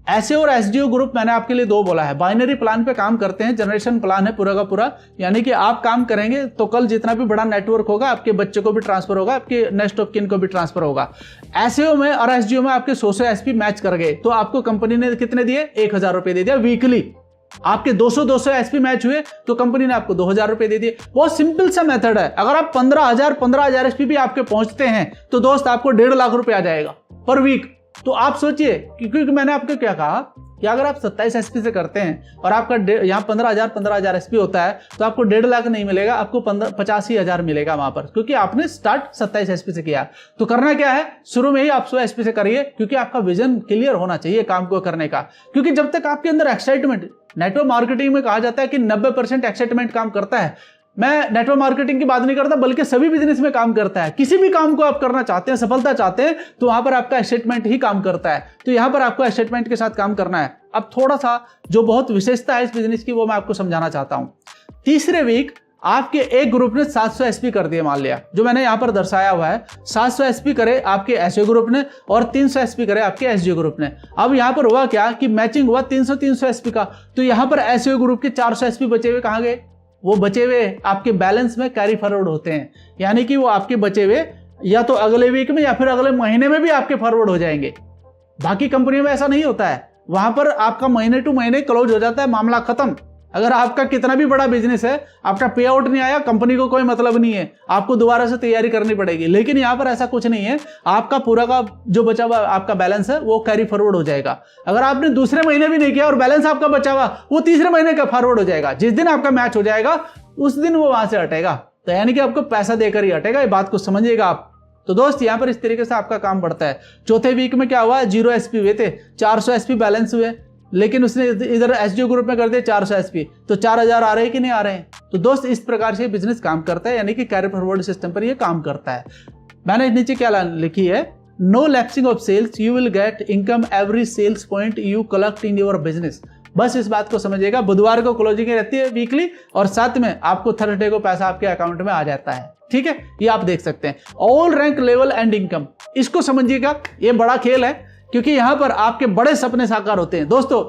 एसए और एसजीओ ग्रुप मैंने आपके लिए 2 बोला है। बाइनरी प्लान पे काम करते हैं, जनरेशन प्लान है पूरा का पूरा, यानी कि आप काम करेंगे तो कल जितना भी बड़ा नेटवर्क होगा आपके बच्चे को भी ट्रांसफर होगा, आपके नेक्स्ट ऑफ किन को भी ट्रांसफर होगा। एसएओ में और एसजीओ में आपके 100 SP मैच कर गए तो आपको कंपनी ने कितने दिए? 1000 रुपए दे दिया वीकली। आपके 200 SP मैच हुए तो कंपनी ने आपको 2000 रुपए दे दिए। बहुत सिंपल सा मेथड है। अगर आप 15,000 SP भी आपके पहुंचते हैं तो दोस्त आपको 1.5 लाख रुपए आ जाएगा पर वीक। तो आप सोचिए, क्योंकि मैंने आपको क्या कहा कि अगर आप 27 SP से करते हैं और आपका यहाँ 15,000 SP होता है तो आपको 1.5 लाख नहीं मिलेगा, आपको 85,000 मिलेगा वहां पर, क्योंकि आपने स्टार्ट 27 SP से किया। तो करना क्या है, शुरू में ही आप 100 SP से करिए, क्योंकि आपका विजन क्लियर होना चाहिए काम को करने का। क्योंकि जब तक आपके अंदर एक्साइटमेंट, नेटवर्क मार्केटिंग में कहा जाता है कि 90% एक्साइटमेंट काम करता है। मैं नेटवर्क मार्केटिंग की बात नहीं करता, बल्कि सभी बिजनेस में काम करता है। किसी भी काम को आप करना चाहते हैं, सफलता चाहते हैं, तो वहां पर आपका एक्साइटमेंट ही काम करता है। तो यहां पर आपको एक्साइटमेंट के साथ काम करना है। अब थोड़ा सा जो बहुत विशेषता है इस बिजनेस की वो मैं आपको समझाना चाहता हूं। तीसरे वीक आपके एक ग्रुप ने 700 SP कर दिए, मान लिया जो मैंने यहां पर दर्शाया हुआ है। 700 SP करे आपके एसओ ग्रुप ने और 300 SP करे आपके एसजीओ ग्रुप ने। अब यहां पर हुआ क्या कि मैचिंग हुआ 300 SP का, तो यहां पर एसओ ग्रुप के 400 SP बचे हुए कहां गए? वो बचे हुए आपके बैलेंस में कैरी फॉरवर्ड होते हैं, यानी कि वो आपके बचे हुए या तो अगले वीक में या फिर अगले महीने में भी आपके फॉरवर्ड हो जाएंगे। बाकी कंपनियों में ऐसा नहीं होता है, वहां पर आपका महीने टू महीने क्लोज हो जाता है, मामला खत्म। अगर आपका कितना भी बड़ा बिजनेस है, आपका पे आउट नहीं आया, कंपनी को कोई मतलब नहीं है, आपको दोबारा से तैयारी करनी पड़ेगी। लेकिन यहां पर ऐसा कुछ नहीं है, आपका पूरा का जो बचा हुआ आपका बैलेंस है वो कैरी फॉरवर्ड हो जाएगा। अगर आपने दूसरे महीने भी नहीं किया और बैलेंस आपका बचा हुआ, वो तीसरे महीने का फॉरवर्ड हो जाएगा। जिस दिन आपका मैच हो जाएगा उस दिन वो वहां से हटेगा, तो यानी कि आपको पैसा देकर ही हटेगा। ये बात को समझिएगा आप। तो दोस्त यहां पर इस तरीके से आपका काम बढ़ता है। चौथे वीक में क्या हुआ, 0 SP हुए थे, 400 SP बैलेंस हुए, लेकिन उसने इधर एसजीओ ग्रुप में कर दिया 400 SP, तो 4000 आ रहे हैं कि नहीं आ रहे हैं? तो दोस्त इस प्रकार से बिजनेस काम करता है, यानी कि कैरी फॉरवर्ड सिस्टम पर ये काम करता है। मैंने नीचे क्या लिखी है, no lapsing of sales, you will get income every sales point you collect in your business. बस इस बात को समझिएगा। बुधवार को क्लोजिंग रहती है वीकली, और साथ में आपको थर्सडे को पैसा आपके अकाउंट में आ जाता है। ठीक है, ये आप देख सकते हैं। All rank level and income, इसको समझिएगा, ये बड़ा खेल है, क्योंकि यहां पर आपके बड़े सपने साकार होते हैं। दोस्तों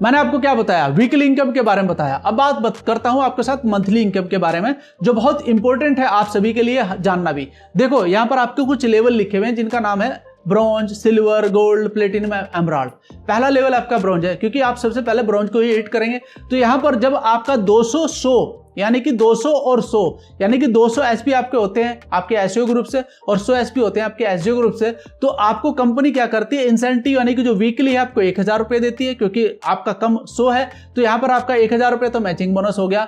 मैंने आपको क्या बताया, वीकली इनकम के बारे में बताया। अब बात करता हूं आपके साथ मंथली इनकम के बारे में, जो बहुत इंपॉर्टेंट है आप सभी के लिए जानना भी। देखो यहां पर आपके कुछ लेवल लिखे हुए हैं जिनका नाम है bronze, silver, gold, platinum, emerald. पहला लेवल आपका ब्रॉन्ज है, क्योंकि आप सबसे पहले ब्रॉन्ज को ही हिट करेंगे। तो यहां पर जब आपका 200 यानी कि 200 और 100 यानी कि 200 SP आपके होते हैं आपके एसओ ग्रुप से और 100 SP होते हैं आपके एसजीओ ग्रुप से, तो आपको कंपनी क्या करती है, इंसेंटिव यानी कि जो वीकली है आपको 1000 रुपए देती है, क्योंकि आपका कम 100 है। तो यहां पर आपका 1000 रुपए तो मैचिंग बोनस हो गया,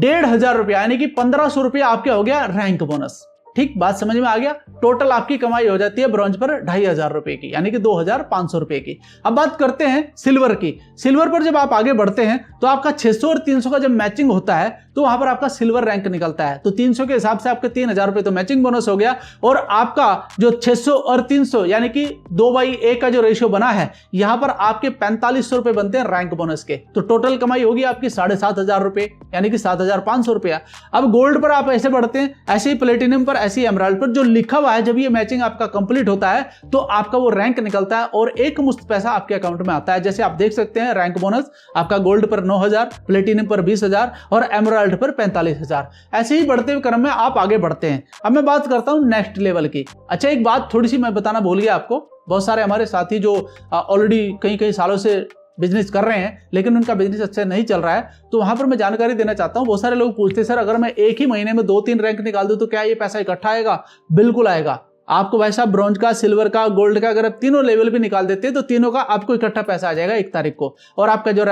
1500 रुपया यानी कि 1500 रुपया आपके हो गया रैंक बोनस। ठीक, बात समझ में आ गया। टोटल आपकी कमाई हो जाती है ब्रॉन्ज पर 2500 रुपए की, यानी कि 2500 रुपए की। अब बात करते हैं सिल्वर की। सिल्वर पर जब आप आगे बढ़ते हैं तो आपका 600 और 300 का जब मैचिंग होता है तो वहां पर आपका सिल्वर रैंक निकलता है। तो 300 के हिसाब से आपके 3000 रुपए तो मैचिंग बोनस हो गया, और आपका जो 600 और 300 यानी कि 2/1 का जो रेशियो बना है, यहां पर आपके 4500 रुपए बनते हैं रैंक बोनस के। तो टोटल कमाई होगी आपकी 7500 रुपए, यानी कि 7500 रुपया। अब गोल्ड पर आप ऐसे बढ़ते हैं, ऐसे ही प्लेटिनम पर, ऐसे ही एमराल्ड पर जो लिखा हुआ है, जब ये मैचिंग आपका कंप्लीट होता है तो आपका वो रैंक निकलता है और एक मुश्त पैसा आपके अकाउंट में आता है। जैसे आप देख सकते हैं रैंक बोनस आपका गोल्ड पर 9000, प्लेटिनम पर 20000 और एमराल्ड पर 45000। ऐसे ही बढ़ते हुए क्रम में आप आगे बढ़ते हैं। अब मैं बात करता हूं नेक्स्ट लेवल की। अच्छा, एक बात थोड़ी सी मैं बताना भूल गया आपको। बहुत सारे हमारे साथी जो ऑलरेडी कई सालों से बिजनेस कर रहे हैं लेकिन उनका बिजनेस अच्छा नहीं चल रहा है, तो वहां पर मैं जानकारी देना चाहता हूं। बहुत सारे लोग पूछते हैं सर अगर मैं एक ही महीने में 2-3 रैंक निकाल दूं तो क्या ये पैसा इकट्ठा आएगा? बिल्कुल आएगा। आपको वैसा ब्रॉन्ज का, सिल्वर का, गोल्ड का अगर आप तीनों लेवल भी निकाल देते हैं तो तीनों का आपको इकट्ठा पैसा आ जाएगा 1 तारीख को, और आपका जो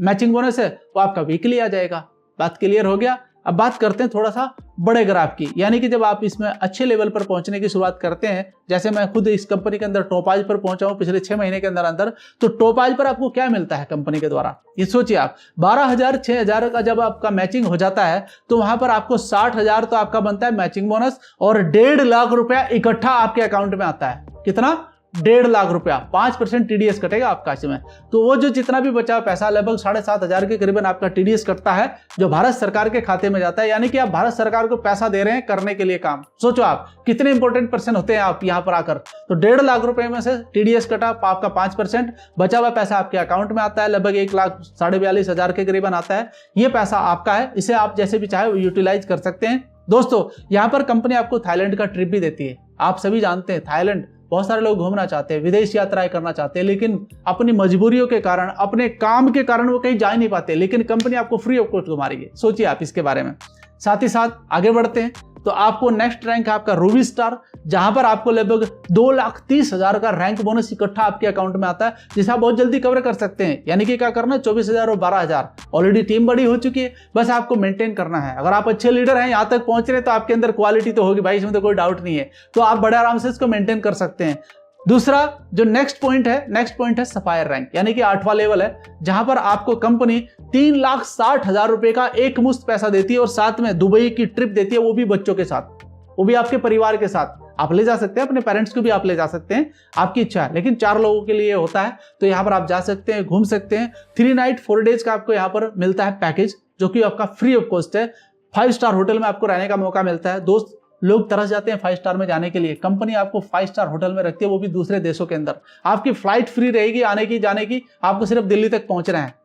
मैचिंग बोनस है वो आपका वीकली आ जाएगा। बात क्लियर हो गया? अब बात करते हैं थोड़ा सा बड़े ग्राफ की, यानी कि जब आप इसमें अच्छे लेवल पर पहुंचने की शुरुआत करते हैं, जैसे मैं खुद इस कंपनी के अंदर टॉपाज पर पहुंचा हूं पिछले 6 महीने के अंदर, तो टॉपाज पर आपको क्या मिलता है कंपनी के द्वारा, ये सोचिए आप। 12000 6000 का जब आपका मैचिंग हो जाता है तो वहां पर आपको 60000 तो आपका बनता है मैचिंग बोनस, और 1.5 लाख रुपया इकट्ठा आपके अकाउंट में आता है। कितना? 1.5 लाख रुपया। 5% टीडीएस कटेगा आपका इसमें। तो वो जो जितना भी बचा पैसा, लगभग 7500 के करीबन आपका टीडीएस कटता है, जो भारत सरकार के खाते में जाता है। यानी कि आप भारत सरकार को पैसा दे रहे हैं करने के लिए काम। सोचो आप कितने इंपॉर्टेंट पर्सन होते हैं आप यहाँ पर आकर। तो 1.5 लाख रुपए में से टीडीएस कटा आपका 5%, बचा हुआ पैसा आपके अकाउंट में आता है, लगभग 1,42,500 के करीबन आता है। ये पैसा आपका है, इसे आप जैसे भी चाहे यूटिलाइज कर सकते हैं। दोस्तों, यहाँ पर कंपनी आपको थाईलैंड का ट्रिप भी देती है। आप सभी जानते हैं थाईलैंड बहुत सारे लोग घूमना चाहते हैं, विदेश यात्राएं करना चाहते हैं, लेकिन अपनी मजबूरियों के कारण, अपने काम के कारण वो कहीं जा नहीं पाते, लेकिन कंपनी आपको फ्री ऑफ कॉस्ट घुमा रही है। सोचिए आप इसके बारे में। साथ ही साथ आगे बढ़ते हैं तो आपको नेक्स्ट रैंक है आपका रूबी स्टार, जहां पर आपको लगभग 2,30,000 का रैंक बोनस इकट्ठा आपके अकाउंट में आता है, जिसे आप बहुत जल्दी कवर कर सकते हैं। यानी कि क्या करना है, 24,000 और 12,000। ऑलरेडी टीम बड़ी हो चुकी है, बस आपको मेंटेन करना है। अगर आप अच्छे लीडर हैं, यहां तक पहुंच रहे हैं, तो आपके अंदर क्वालिटी तो होगी भाई, इसमें तो कोई डाउट नहीं है। तो आप बड़े आराम से इसको मेंटेन कर सकते हैं। दूसरा जो नेक्स्ट पॉइंट है सफायर रैंक, यानी कि 8वां लेवल है, जहां पर आपको कंपनी 3,60,000 रुपए का एक मुश्त पैसा देती है, और साथ में दुबई की ट्रिप देती है, वो भी बच्चों के साथ, वो भी आपके परिवार के साथ। आप ले जा सकते हैं, अपने पेरेंट्स को भी आप ले जा सकते हैं, आपकी इच्छा है, लेकिन 4 लोगों के लिए होता है। तो यहाँ पर आप जा सकते हैं, घूम सकते हैं। 3 नाइट 4 डेज का आपको यहाँ पर मिलता है पैकेज, जो कि आपका फ्री ऑफ कॉस्ट है। 5 स्टार होटल में आपको रहने का मौका मिलता है। दोस्त लोग तरस जाते हैं 5 स्टार में जाने के लिए, कंपनी आपको 5 स्टार होटल में रखती है, वो भी दूसरे देशों के अंदर। आपकी फ्लाइट फ्री रहेगी आने की जाने की, आपको सिर्फ दिल्ली तक पहुंचना है।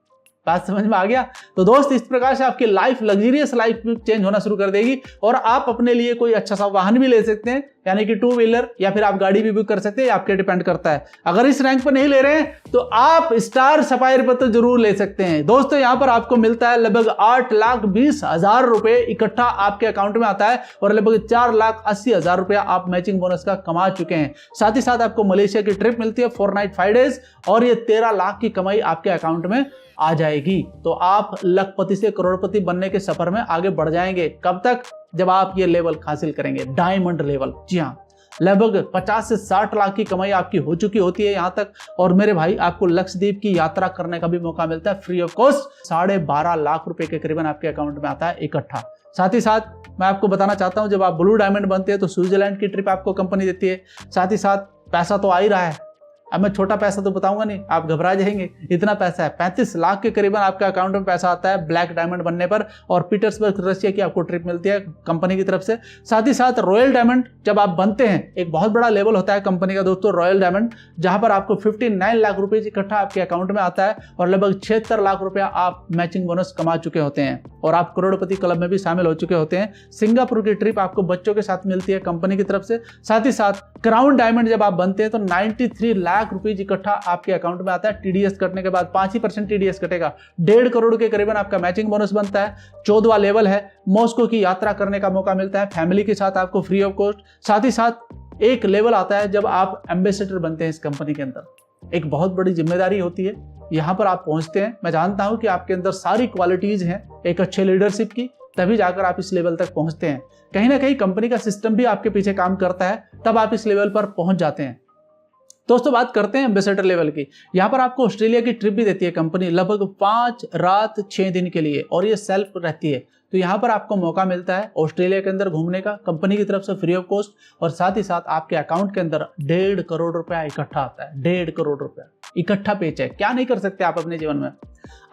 बात समझ में आ गया? तो दोस्त, इस प्रकार से आपकी लाइफ, लग्जरियस लाइफ चेंज होना शुरू कर देगी, और आप अपने लिए कोई अच्छा सा वाहन भी ले सकते हैं, यानी कि 2 व्हीलर, या फिर आप गाड़ी भी बुक कर सकते हैं, आपके डिपेंड करता है। अगर इस रैंक पर नहीं ले रहे हैं तो आप स्टार सफायर पर तो जरूर ले सकते हैं। दोस्तों, यहाँ पर आपको मिलता है लगभग 8,20,000 रुपए इकट्ठा आपके अकाउंट में आता है, और लगभग 4,80,000 रुपया आप मैचिंग बोनस का कमा चुके हैं। साथ ही साथ आपको मलेशिया की ट्रिप मिलती है 4 नाइट 5 डेज, और ये 13 लाख की कमाई आपके अकाउंट में आ जाएगी। तो आप लखपति से करोड़पति बनने के सफर में आगे बढ़ जाएंगे। कब तक? जब आप ये लेवल हासिल करेंगे, डायमंड लेवल। जी हाँ, लगभग 50 से 60 लाख की कमाई आपकी हो चुकी होती है यहां तक। और मेरे भाई, आपको लक्षद्वीप की यात्रा करने का भी मौका मिलता है फ्री ऑफ कॉस्ट। 12.5 लाख रुपए के करीबन आपके अकाउंट में आता है इकट्ठा। साथ ही साथ मैं आपको बताना चाहता हूं, जब आप ब्लू डायमंड बनते हैं तो स्विट्जरलैंड की ट्रिप आपको कंपनी देती है। साथ ही साथ पैसा तो आ ही रहा है। अब मैं छोटा पैसा तो बताऊंगा नहीं, आप घबरा जाएंगे, इतना पैसा है। 35 लाख के करीबन आपके अकाउंट में पैसा आता है ब्लैक डायमंड बनने पर, और पीटर्सबर्ग रशिया की आपको ट्रिप मिलती है कंपनी की तरफ से। साथ ही साथ रॉयल डायमंड जब आप बनते हैं, एक बहुत बड़ा लेवल होता है कंपनी का दोस्तों, रॉयल डायमंड, जहां पर आपको 59 लाख रुपए इकट्ठा आपके अकाउंट में आता है, और लगभग 76 लाख रुपया आप मैचिंग बोनस कमा चुके होते हैं, और आप करोड़पति क्लब में भी शामिल हो चुके होते हैं। सिंगापुर की ट्रिप आपको बच्चों के साथ मिलती है कंपनी की तरफ से। साथ ही साथ क्राउन डायमंड जब आप बनते हैं तो 93 लाख रुपए इकट्ठा आपके अकाउंट में आता है। टीडीएस कटने के बाद 5% टीडीएस कटेगा, 1.5 करोड़ के करीबन आपका मैचिंग बोनस बनता है। 14वां लेवल है, मॉस्को की यात्रा करने का मौका मिलता है फैमिली के साथ आपको फ्री ऑफ कॉस्ट। साथ ही साथ एक लेवल आता है जब आप एम्बेसडर बनते हैं इस कंपनी के अंदर। एक बहुत बड़ी जिम्मेदारी होती है, यहां पर आप पहुंचते हैं। मैं जानता हूं कि आपके अंदर सारी क्वालिटीज हैं एक अच्छे लीडरशिप की, तभी जाकर आप इस लेवल तक पहुंचते हैं। कहीं ना कहीं कंपनी का सिस्टम भी आपके पीछे काम करता है, तब आप इस लेवल पर पहुंच जाते हैं। दोस्तों बात करते हैं एम्बेसडर लेवल की। यहाँ पर आपको ऑस्ट्रेलिया की ट्रिप भी देती है कंपनी, लगभग 5 रात 6 दिन के लिए, और ये सेल्फ रहती है। तो यहाँ पर आपको मौका मिलता है ऑस्ट्रेलिया के अंदर घूमने का, कंपनी की तरफ से फ्री ऑफ कॉस्ट, और साथ ही साथ आपके अकाउंट के अंदर 1.5 करोड़ रुपया इकट्ठा आता है। 1.5 करोड़ रुपया इकट्ठा पेचेक। क्या नहीं कर सकते आप अपने जीवन में?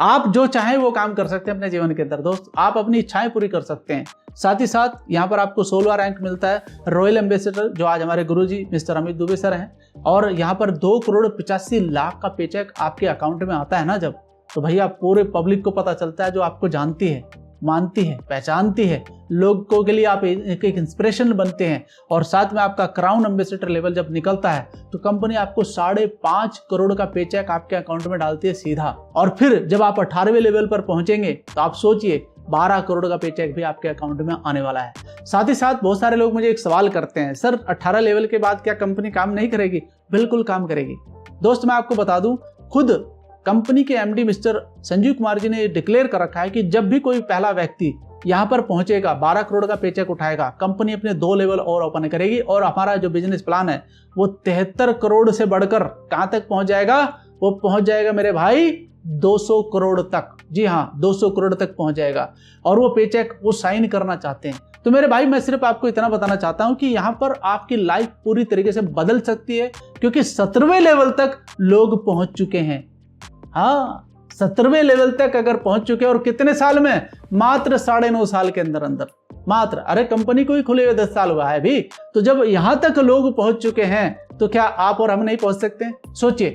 आप जो चाहें वो काम कर सकते हैं अपने जीवन के अंदर दोस्त, आप अपनी इच्छाएं पूरी कर सकते हैं। साथ ही साथ यहाँ पर आपको 16वां रैंक मिलता है रॉयल एम्बेसडर, जो आज हमारे गुरुजी मिस्टर अमित दुबे सर हैं, और यहाँ पर 2 करोड़ 85 लाख का पेचेक आपके अकाउंट में आता है ना जब, तो भैया पूरे पब्लिक को पता चलता है, जो आपको जानती है, मानती है, पहचानती है, लोगों के लिए आप एक इंस्पिरेशन बनते हैं। और साथ में आपका क्राउन एम्बेसडर लेवल जब निकलता है तो कंपनी आपको 5.5 करोड़ का पेचेक आपके अकाउंट में डालती है सीधा। और फिर जब आप 18वें लेवल पर पहुंचेंगे तो आप सोचिए 12 करोड़ का पेचेक भी आपके अकाउंट में आने वाला है। साथ ही साथ बहुत सारे लोग मुझे एक सवाल करते हैं, सर 18 लेवल के बाद क्या कंपनी काम नहीं करेगी? बिल्कुल काम करेगी दोस्त। मैं आपको बता दूं, खुद कंपनी के एमडी मिस्टर संजीव कुमार जी ने डिक्लेयर कर रखा है कि जब भी कोई पहला व्यक्ति यहाँ पर पहुंचेगा, 12 करोड़ का पेचेक उठाएगा, कंपनी अपने 2 लेवल और ओपन करेगी, और हमारा जो बिजनेस प्लान है वो 73 करोड़ से बढ़कर कहां तक पहुंच जाएगा? वो पहुंच जाएगा मेरे भाई 200 करोड़ तक। जी हाँ, 200 करोड़ तक पहुंच जाएगा, और वो पेचेक वो साइन करना चाहते हैं। तो मेरे भाई मैं सिर्फ आपको इतना बताना चाहता हूं कि यहाँ पर आपकी लाइफ पूरी तरीके से बदल सकती है, क्योंकि 17वें लेवल तक लोग पहुंच चुके हैं। हाँ, 17वें लेवल तक अगर पहुंच चुके हैं, और कितने साल में? मात्र 9.5 साल के अंदर अंदर, मात्र। अरे कंपनी को ही खुले हुए 10 साल हुआ है भी। तो जब यहां तक लोग पहुंच चुके हैं तो क्या आप और हम नहीं पहुंच सकते? सोचिए,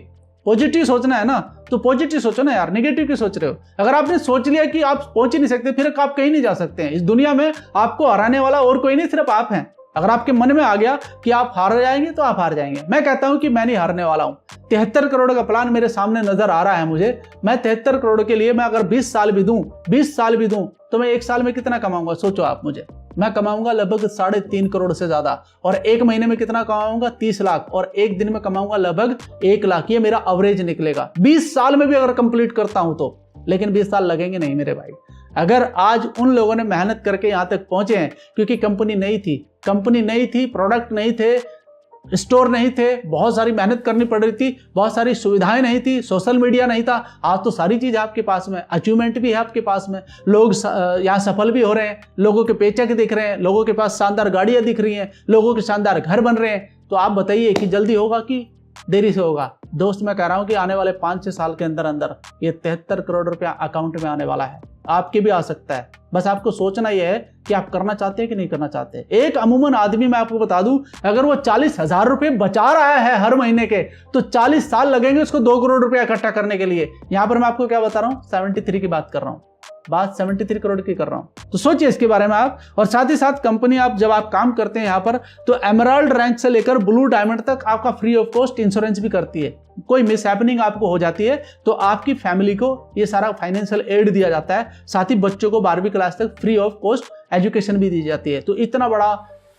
पॉजिटिव सोचना है ना तो पॉजिटिव सोचो ना यार, नेगेटिव क्यों सोच रहे हो? अगर आपने सोच लिया कि आप पहुंच ही नहीं सकते, फिर आप कहीं नहीं जा सकते हैं। इस दुनिया में आपको हराने वाला और कोई नहीं, सिर्फ आप हैं। अगर आपके मन में आ गया कि आप हार जाएंगे तो आप हार जाएंगे। मैं कहता हूं कि मैं नहीं हारने वाला हूं। 73 करोड़ का प्लान मेरे सामने नजर आ रहा है मुझे। मैं 73 करोड़ के लिए मैं अगर 20 साल भी दूं तो मैं 1 साल में कितना कमाऊंगा? सोचो आप मुझे। मैं कमाऊंगा लगभग 3.5 करोड़ से ज्यादा, और 1 महीने में कितना कमाऊंगा? 30 लाख, और 1 दिन में कमाऊंगा लगभग 1 लाख। ये मेरा एवरेज निकलेगा 20 साल में भी अगर कंप्लीट करता हूं तो। लेकिन 20 साल लगेंगे नहीं मेरे भाई। अगर आज उन लोगों ने मेहनत करके यहां तक पहुंचे हैं, क्योंकि कंपनी नहीं थी, प्रोडक्ट नहीं थे, स्टोर नहीं थे, बहुत सारी मेहनत करनी पड़ रही थी, बहुत सारी सुविधाएं नहीं थी, सोशल मीडिया नहीं था। आज तो सारी चीज आपके पास में, अचीवमेंट भी है आपके पास में, लोग यहाँ सफल भी हो रहे हैं, लोगों के पेचेक दिख रहे हैं, लोगों के पास शानदार गाड़ियां दिख रही हैं, लोगों के शानदार घर बन रहे हैं। तो आप बताइए कि जल्दी होगा कि देरी से होगा? दोस्त मैं कह रहा हूं कि आने वाले 5-6 साल के अंदर अंदर ये 73 करोड़ रुपया अकाउंट में आने वाला है। आपके भी आ सकता है, बस आपको सोचना यह है कि आप करना चाहते हैं कि नहीं करना चाहते। एक अमूमन आदमी, मैं आपको बता दूं, अगर वो 40,000 रुपए बचा रहा है हर महीने के, तो 40 साल लगेंगे उसको 2 करोड़ रुपया इकट्ठा करने के लिए। यहां पर मैं आपको क्या बता रहा हूं? 73 की बात कर रहा हूं, बात 73 करोड़ की कर रहा हूं। तो सोचिए इसके बारे में आप। और साथ ही साथ कंपनी, आप जब आप काम करते हैं यहाँ पर, तो एमराल्ड रैंक से लेकर ब्लू डायमंड तक आपका फ्री ऑफ कॉस्ट इंश्योरेंस भी करती है। कोई मिस हैपनिंग आपको हो जाती है तो आपकी फैमिली को ये सारा फाइनेंशियल एड दिया जाता है। साथ ही बच्चों को 12वीं क्लास तक फ्री ऑफ कॉस्ट एजुकेशन भी दी जाती है। तो इतना बड़ा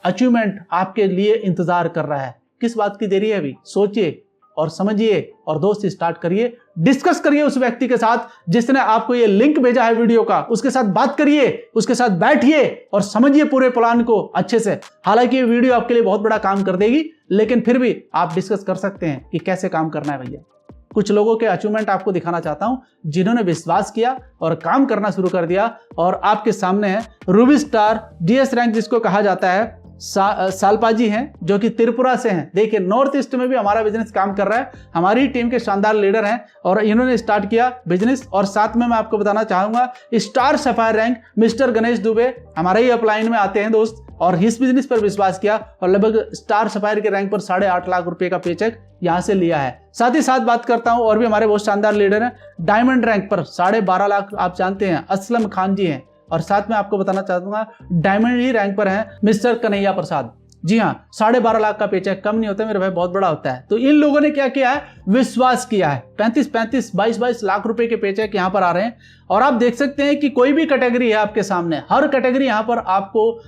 अचीवमेंट आपके लिए इंतजार कर रहा है, किस बात की देरी है? अभी सोचिए और समझिए, और दोस्त स्टार्ट करिए, डिस्कस करिए उस व्यक्ति के साथ जिसने आपको ये लिंक भेजा है वीडियो का, उसके साथ बात करिए, उसके साथ बैठिए और समझिए पूरे प्लान को अच्छे से। हालांकि ये वीडियो आपके लिए बहुत बड़ा काम कर देगी, लेकिन फिर भी आप डिस्कस कर सकते हैं कि कैसे काम करना है भैया। कुछ लोगों के अचीवमेंट आपको दिखाना चाहता हूं, जिन्होंने विश्वास किया और काम करना शुरू कर दिया। और आपके सामने है रूबी स्टार डीएस रैंक, जिसको कहा जाता है। सालपा जी हैं, जो कि त्रिपुरा से हैं। देखिए, नॉर्थ ईस्ट में भी हमारा बिजनेस काम कर रहा है। हमारी टीम के शानदार लीडर हैं और इन्होंने स्टार्ट किया बिजनेस। और साथ में मैं आपको बताना चाहूंगा, star sapphire rank mister Ganesh Dubey हमारे ही अपलाइन में आते हैं दोस्त, और इस बिजनेस पर विश्वास किया और लगभग स्टार सफायर के रैंक पर 8.5 लाख रुपए का पेचेक यहां से लिया है। साथ ही साथ बात करता हूं, और भी हमारे बहुत शानदार लीडर हैं। डायमंड रैंक पर 12.5 लाख आप जानते हैं, असलम खान जी हैं। और साथ में आपको बताना चाहूंगा, डायमंड ही रैंक पर हैं मिस्टर कन्हैया प्रसाद। जी हाँ, 12.5 लाख का पेचेक कम नहीं होता मेरे भाई, बहुत बड़ा होता है। तो इन लोगों ने क्या किया है? विश्वास किया है। 35-35, 22-22 लाख रुपए के पेचेक यहाँ पर आ रहे हैं। और आप देख सकते हैं कि कोई भी कैटेगरी है आपके सामने, हर कैटेगरी यहाँ पर आपको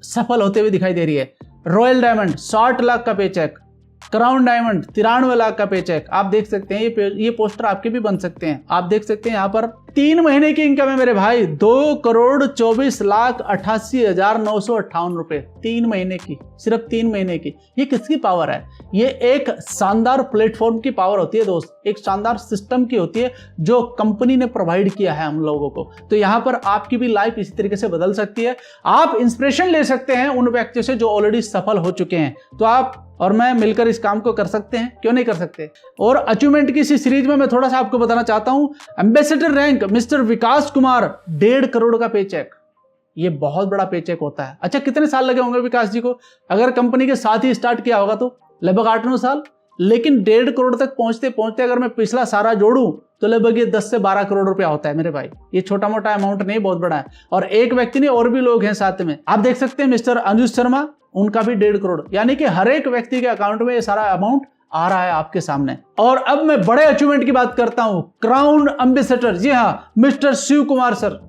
सफल होते हुए दिखाई दे रही है। रॉयल डायमंड 60 लाख का पेचेक, क्राउन डायमंड 93 लाख का पेचेक आप देख सकते हैं। ये पोस्टर आपके भी बन सकते हैं। आप देख सकते हैं यहाँ पर 3 महीने की इनकम है मेरे भाई, 2,24,88,958 रुपए 3 महीने की, सिर्फ 3 महीने की। ये किसकी पावर है? ये एक शानदार प्लेटफॉर्म की पावर होती है दोस्त, एक शानदार सिस्टम की होती है जो कंपनी ने प्रोवाइड किया है हम लोगों को। तो यहाँ पर आपकी भी लाइफ इसी तरीके से बदल सकती है। आप इंस्पिरेशन ले सकते हैं उन व्यक्तियों से जो ऑलरेडी सफल हो चुके हैं। तो आप और मैं मिलकर इस काम को कर सकते हैं, क्यों नहीं कर सकते। और अचीवमेंट की इसी सीरीज में मैं थोड़ा सा आपको बताना चाहता हूं, एम्बेसडर रैंक मिस्टर विकास कुमार 1.5 करोड़ का पेचेक। ये बहुत बड़ा पेचेक होता है। अच्छा, कितने साल लगे होंगे विकास जी को? अगर कंपनी के साथ ही स्टार्ट किया होगा तो लगभग 8-9 साल, लेकिन 1.5 करोड़ तक पहुंचते पहुंचते अगर मैं पिछला सारा जोड़ूं तो लगभग ये 10 से 12 करोड़ रुपया होता है मेरे भाई। ये छोटा मोटा अमाउंट नहीं, बहुत बड़ा है। और एक व्यक्ति नहीं, और भी लोग हैं साथ में। आप देख सकते हैं मिस्टर अंजुज शर्मा, उनका भी 1.5 करोड़, यानी कि हर एक व्यक्ति के अकाउंट में ये सारा अमाउंट आ रहा है आपके सामने। और अब मैं बड़े अचीवमेंट की बात करता हूं, क्राउन एम्बेसडर, जी हाँ, मिस्टर शिव कुमार सर।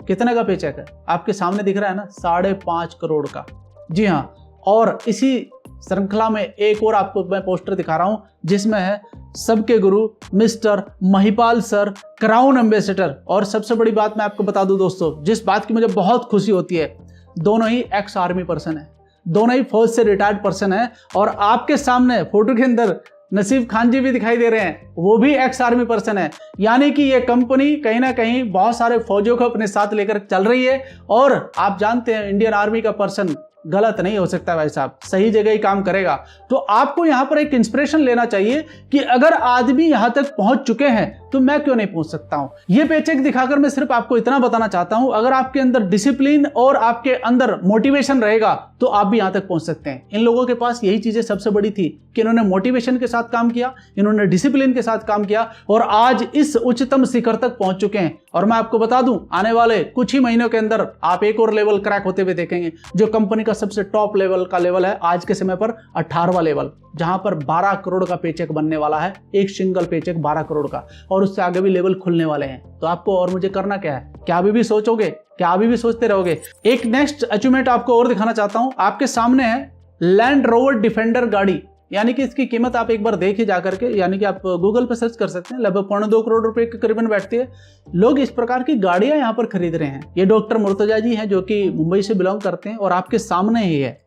कितने का पेचेक है? आपके सामने दिख रहा है ना, 5.5 करोड़ का। जी हाँ, और इसी श्रृंखला में एक और आपको मैं पोस्टर दिखा रहा हूं जिसमें है सबके गुरु mister Mahipal sir, crown ambassador. और सबसे बड़ी बात मैं आपको बता दूं दोस्तों, जिस बात की मुझे बहुत खुशी होती है, दोनों ही एक्स आर्मी पर्सन है, दोनों ही फौज से रिटायर्ड पर्सन है। और आपके सामने फोटो के अंदर नसीब खान जी भी दिखाई दे रहे हैं, वो भी एक्स आर्मी पर्सन है। यानी कि ये कंपनी कहीं ना कहीं बहुत सारे फौजियों को अपने साथ लेकर चल रही है। और आप जानते हैं इंडियन आर्मी का पर्सन गलत नहीं हो सकता भाई साहब, सही जगह ही काम करेगा। तो आपको यहां पर एक इंस्पिरेशन लेना चाहिए कि अगर आदमी यहां तक पहुंच चुके हैं तो मैं क्यों नहीं पहुंच सकता हूं। यह पेचेक दिखाकर मैं सिर्फ आपको इतना बताना चाहता हूं, अगर आपके अंदर डिसिप्लिन और आपके अंदर मोटिवेशन रहेगा तो आप भी यहां तक पहुंच सकते हैं। इन लोगों के पास यही चीजें सबसे बड़ी थी कि इन्होंने मोटिवेशन के साथ काम किया, इन्होंने डिसिप्लिन के साथ काम किया और आज इस उच्चतम शिखर तक पहुंच चुके हैं। और मैं आपको बता दूं, आने वाले कुछ ही महीनों के अंदर आप एक और लेवल क्रैक होते हुए देखेंगे, जो कंपनी का सबसे टॉप लेवल का लेवल है आज के समय पर 18वां लेवल, जहां पर 12 करोड़ का पेचेक बनने वाला है, एक सिंगल पेचेक 12 करोड़ का। और उससे आगे भी लेवल खुलने वाले हैं। तो आपको और मुझे करना क्या है? क्या अभी भी सोचोगे? क्या अभी भी सोचते रहोगे? एक नेक्स्ट अचीवमेंट आपको और दिखाना चाहता हूं। आपके सामने है लैंड रोवर डिफेंडर गाड़ी, यानी कि इसकी कीमत आप एक बार देखिए जाकर के, यानी कि आप गूगल पर सर्च कर सकते हैं, लगभग 2.25 करोड़ रुपए के करीबन बैठती है। लोग इस प्रकार की गाड़ियां यहां पर खरीद रहे हैं। ये डॉक्टर मुर्तजा जी हैं जो कि मुंबई से बिलोंग करते हैं और आपके सामने ही है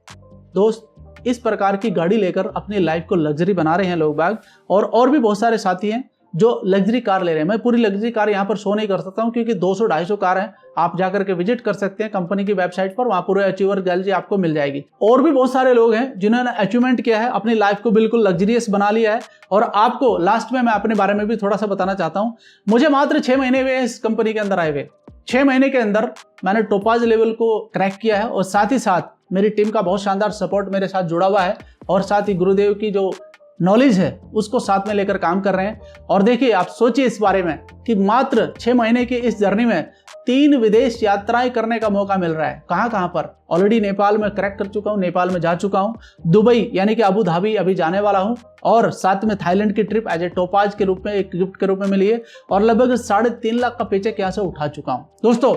दोस्त, इस प्रकार की गाड़ी लेकर अपनी लाइफ को लग्जरी बना रहे हैं लोग बाग। और भी बहुत सारे साथी हैं जो लग्जरी कार ले रहे हैं। मैं पूरी लग्जरी कार यहाँ पर शो नहीं कर सकता हूँ क्योंकि 200-250 कार हैं। आप जाकर के विजिट कर सकते हैं कंपनी की वेबसाइट पर, वहां पूरे अचीवर गैलरी आपको मिल जाएगी। और भी बहुत सारे लोग हैं जिन्होंने अचीवमेंट किया है, अपनी लाइफ को बिल्कुल लग्जरियस बना लिया है। और आपको लास्ट में मैं अपने बारे में भी थोड़ा सा बताना चाहता हूँ। मुझे मात्र 6 महीने हुए इस कंपनी के अंदर आए हुए। 6 महीने के अंदर मैंने टोपाज लेवल को क्रैक किया है और साथ ही साथ मेरी टीम का बहुत शानदार सपोर्ट मेरे साथ जुड़ा हुआ है और साथ ही गुरुदेव की जो नॉलेज है उसको साथ में लेकर काम कर रहे हैं। और देखिए, आप सोचिए इस बारे में कि मात्र 6 महीने की इस जर्नी में 3 विदेश यात्राएं करने का मौका मिल रहा है। कहां पर? ऑलरेडी नेपाल में क्रैक कर चुका हूं, नेपाल में जा चुका हूं, दुबई यानी कि अबू धाबी अभी जाने वाला हूं, और साथ में थाईलैंड की ट्रिप एज ए टोपाज के रूप में, एक गिफ्ट के रूप में मिली है। और लगभग 3.5 लाख का पेचेक यहां से उठा चुका हूं। दोस्तों,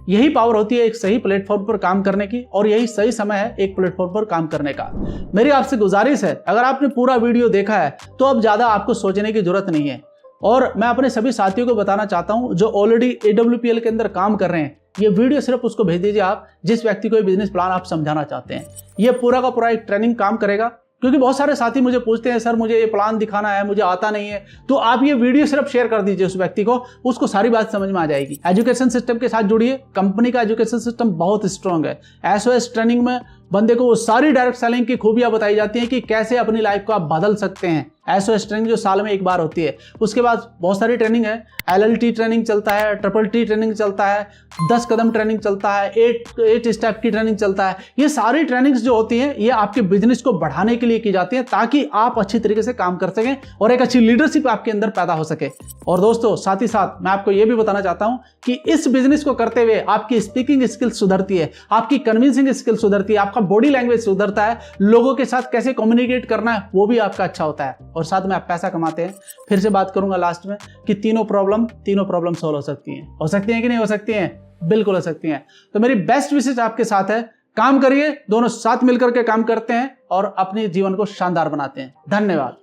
यही पावर होती है एक सही प्लेटफॉर्म पर काम करने की, और यही सही समय है एक प्लेटफॉर्म पर काम करने का। मेरी आपसे गुजारिश है, अगर आपने पूरा वीडियो देखा है तो अब ज्यादा आपको सोचने की जरूरत नहीं है। और मैं अपने सभी साथियों को बताना चाहता हूं जो ऑलरेडी AWPL के अंदर काम कर रहे हैं, ये वीडियो सिर्फ उसको भेज दीजिए आप जिस व्यक्ति को ये बिजनेस प्लान आप समझाना चाहते हैं। ये पूरा का पूरा एक ट्रेनिंग काम करेगा। क्योंकि बहुत सारे साथी मुझे पूछते हैं, सर मुझे ये प्लान दिखाना है, मुझे आता नहीं है। तो आप ये वीडियो सिर्फ शेयर कर दीजिए उस व्यक्ति को, उसको सारी बात समझ में आ जाएगी। एजुकेशन सिस्टम के साथ जुड़िए। कंपनी का एजुकेशन सिस्टम बहुत स्ट्रांग है। SOS ट्रेनिंग में बंदे को वो सारी डायरेक्ट सेलिंग की खूबियां बताई जाती हैं कि कैसे अपनी लाइफ को आप बदल सकते हैं। SOS ट्रेनिंग जो साल में एक बार होती है। उसके बाद बहुत सारी ट्रेनिंग है, LLT ट्रेनिंग चलता है, TTT ट्रेनिंग चलता है, 10 कदम ट्रेनिंग चलता है, 8 स्टेप की ट्रेनिंग चलता है। ये सारी ट्रेनिंग्स जो होती हैं ये आपके बिजनेस को बढ़ाने के लिए की जाती है ताकि आप अच्छी तरीके से काम कर सकें और एक अच्छी लीडरशिप आपके अंदर पैदा हो सके। और दोस्तों, साथ ही साथ मैं आपको यह भी बताना चाहता हूं कि इस बिजनेस को करते हुए आपकी स्पीकिंग स्किल सुधरती है, आपकी कन्विंसिंग स्किल सुधरती है, आपका बॉडी लैंग्वेज सुधरता है, लोगों के साथ कैसे कम्युनिकेट करना है वो भी आपका अच्छा होता है, और साथ में आप पैसा कमाते हैं। फिर से बात करूंगा लास्ट में कि तीनों प्रॉब्लम सॉल्व हो सकती हैं कि नहीं हो सकती हैं? बिल्कुल हो सकती हैं। तो मेरी बेस्ट विशेष आपके साथ है, काम करिए, दोनों साथ मिलकर के काम करते हैं और अपने जीवन को शानदार बनाते हैं। धन्यवाद।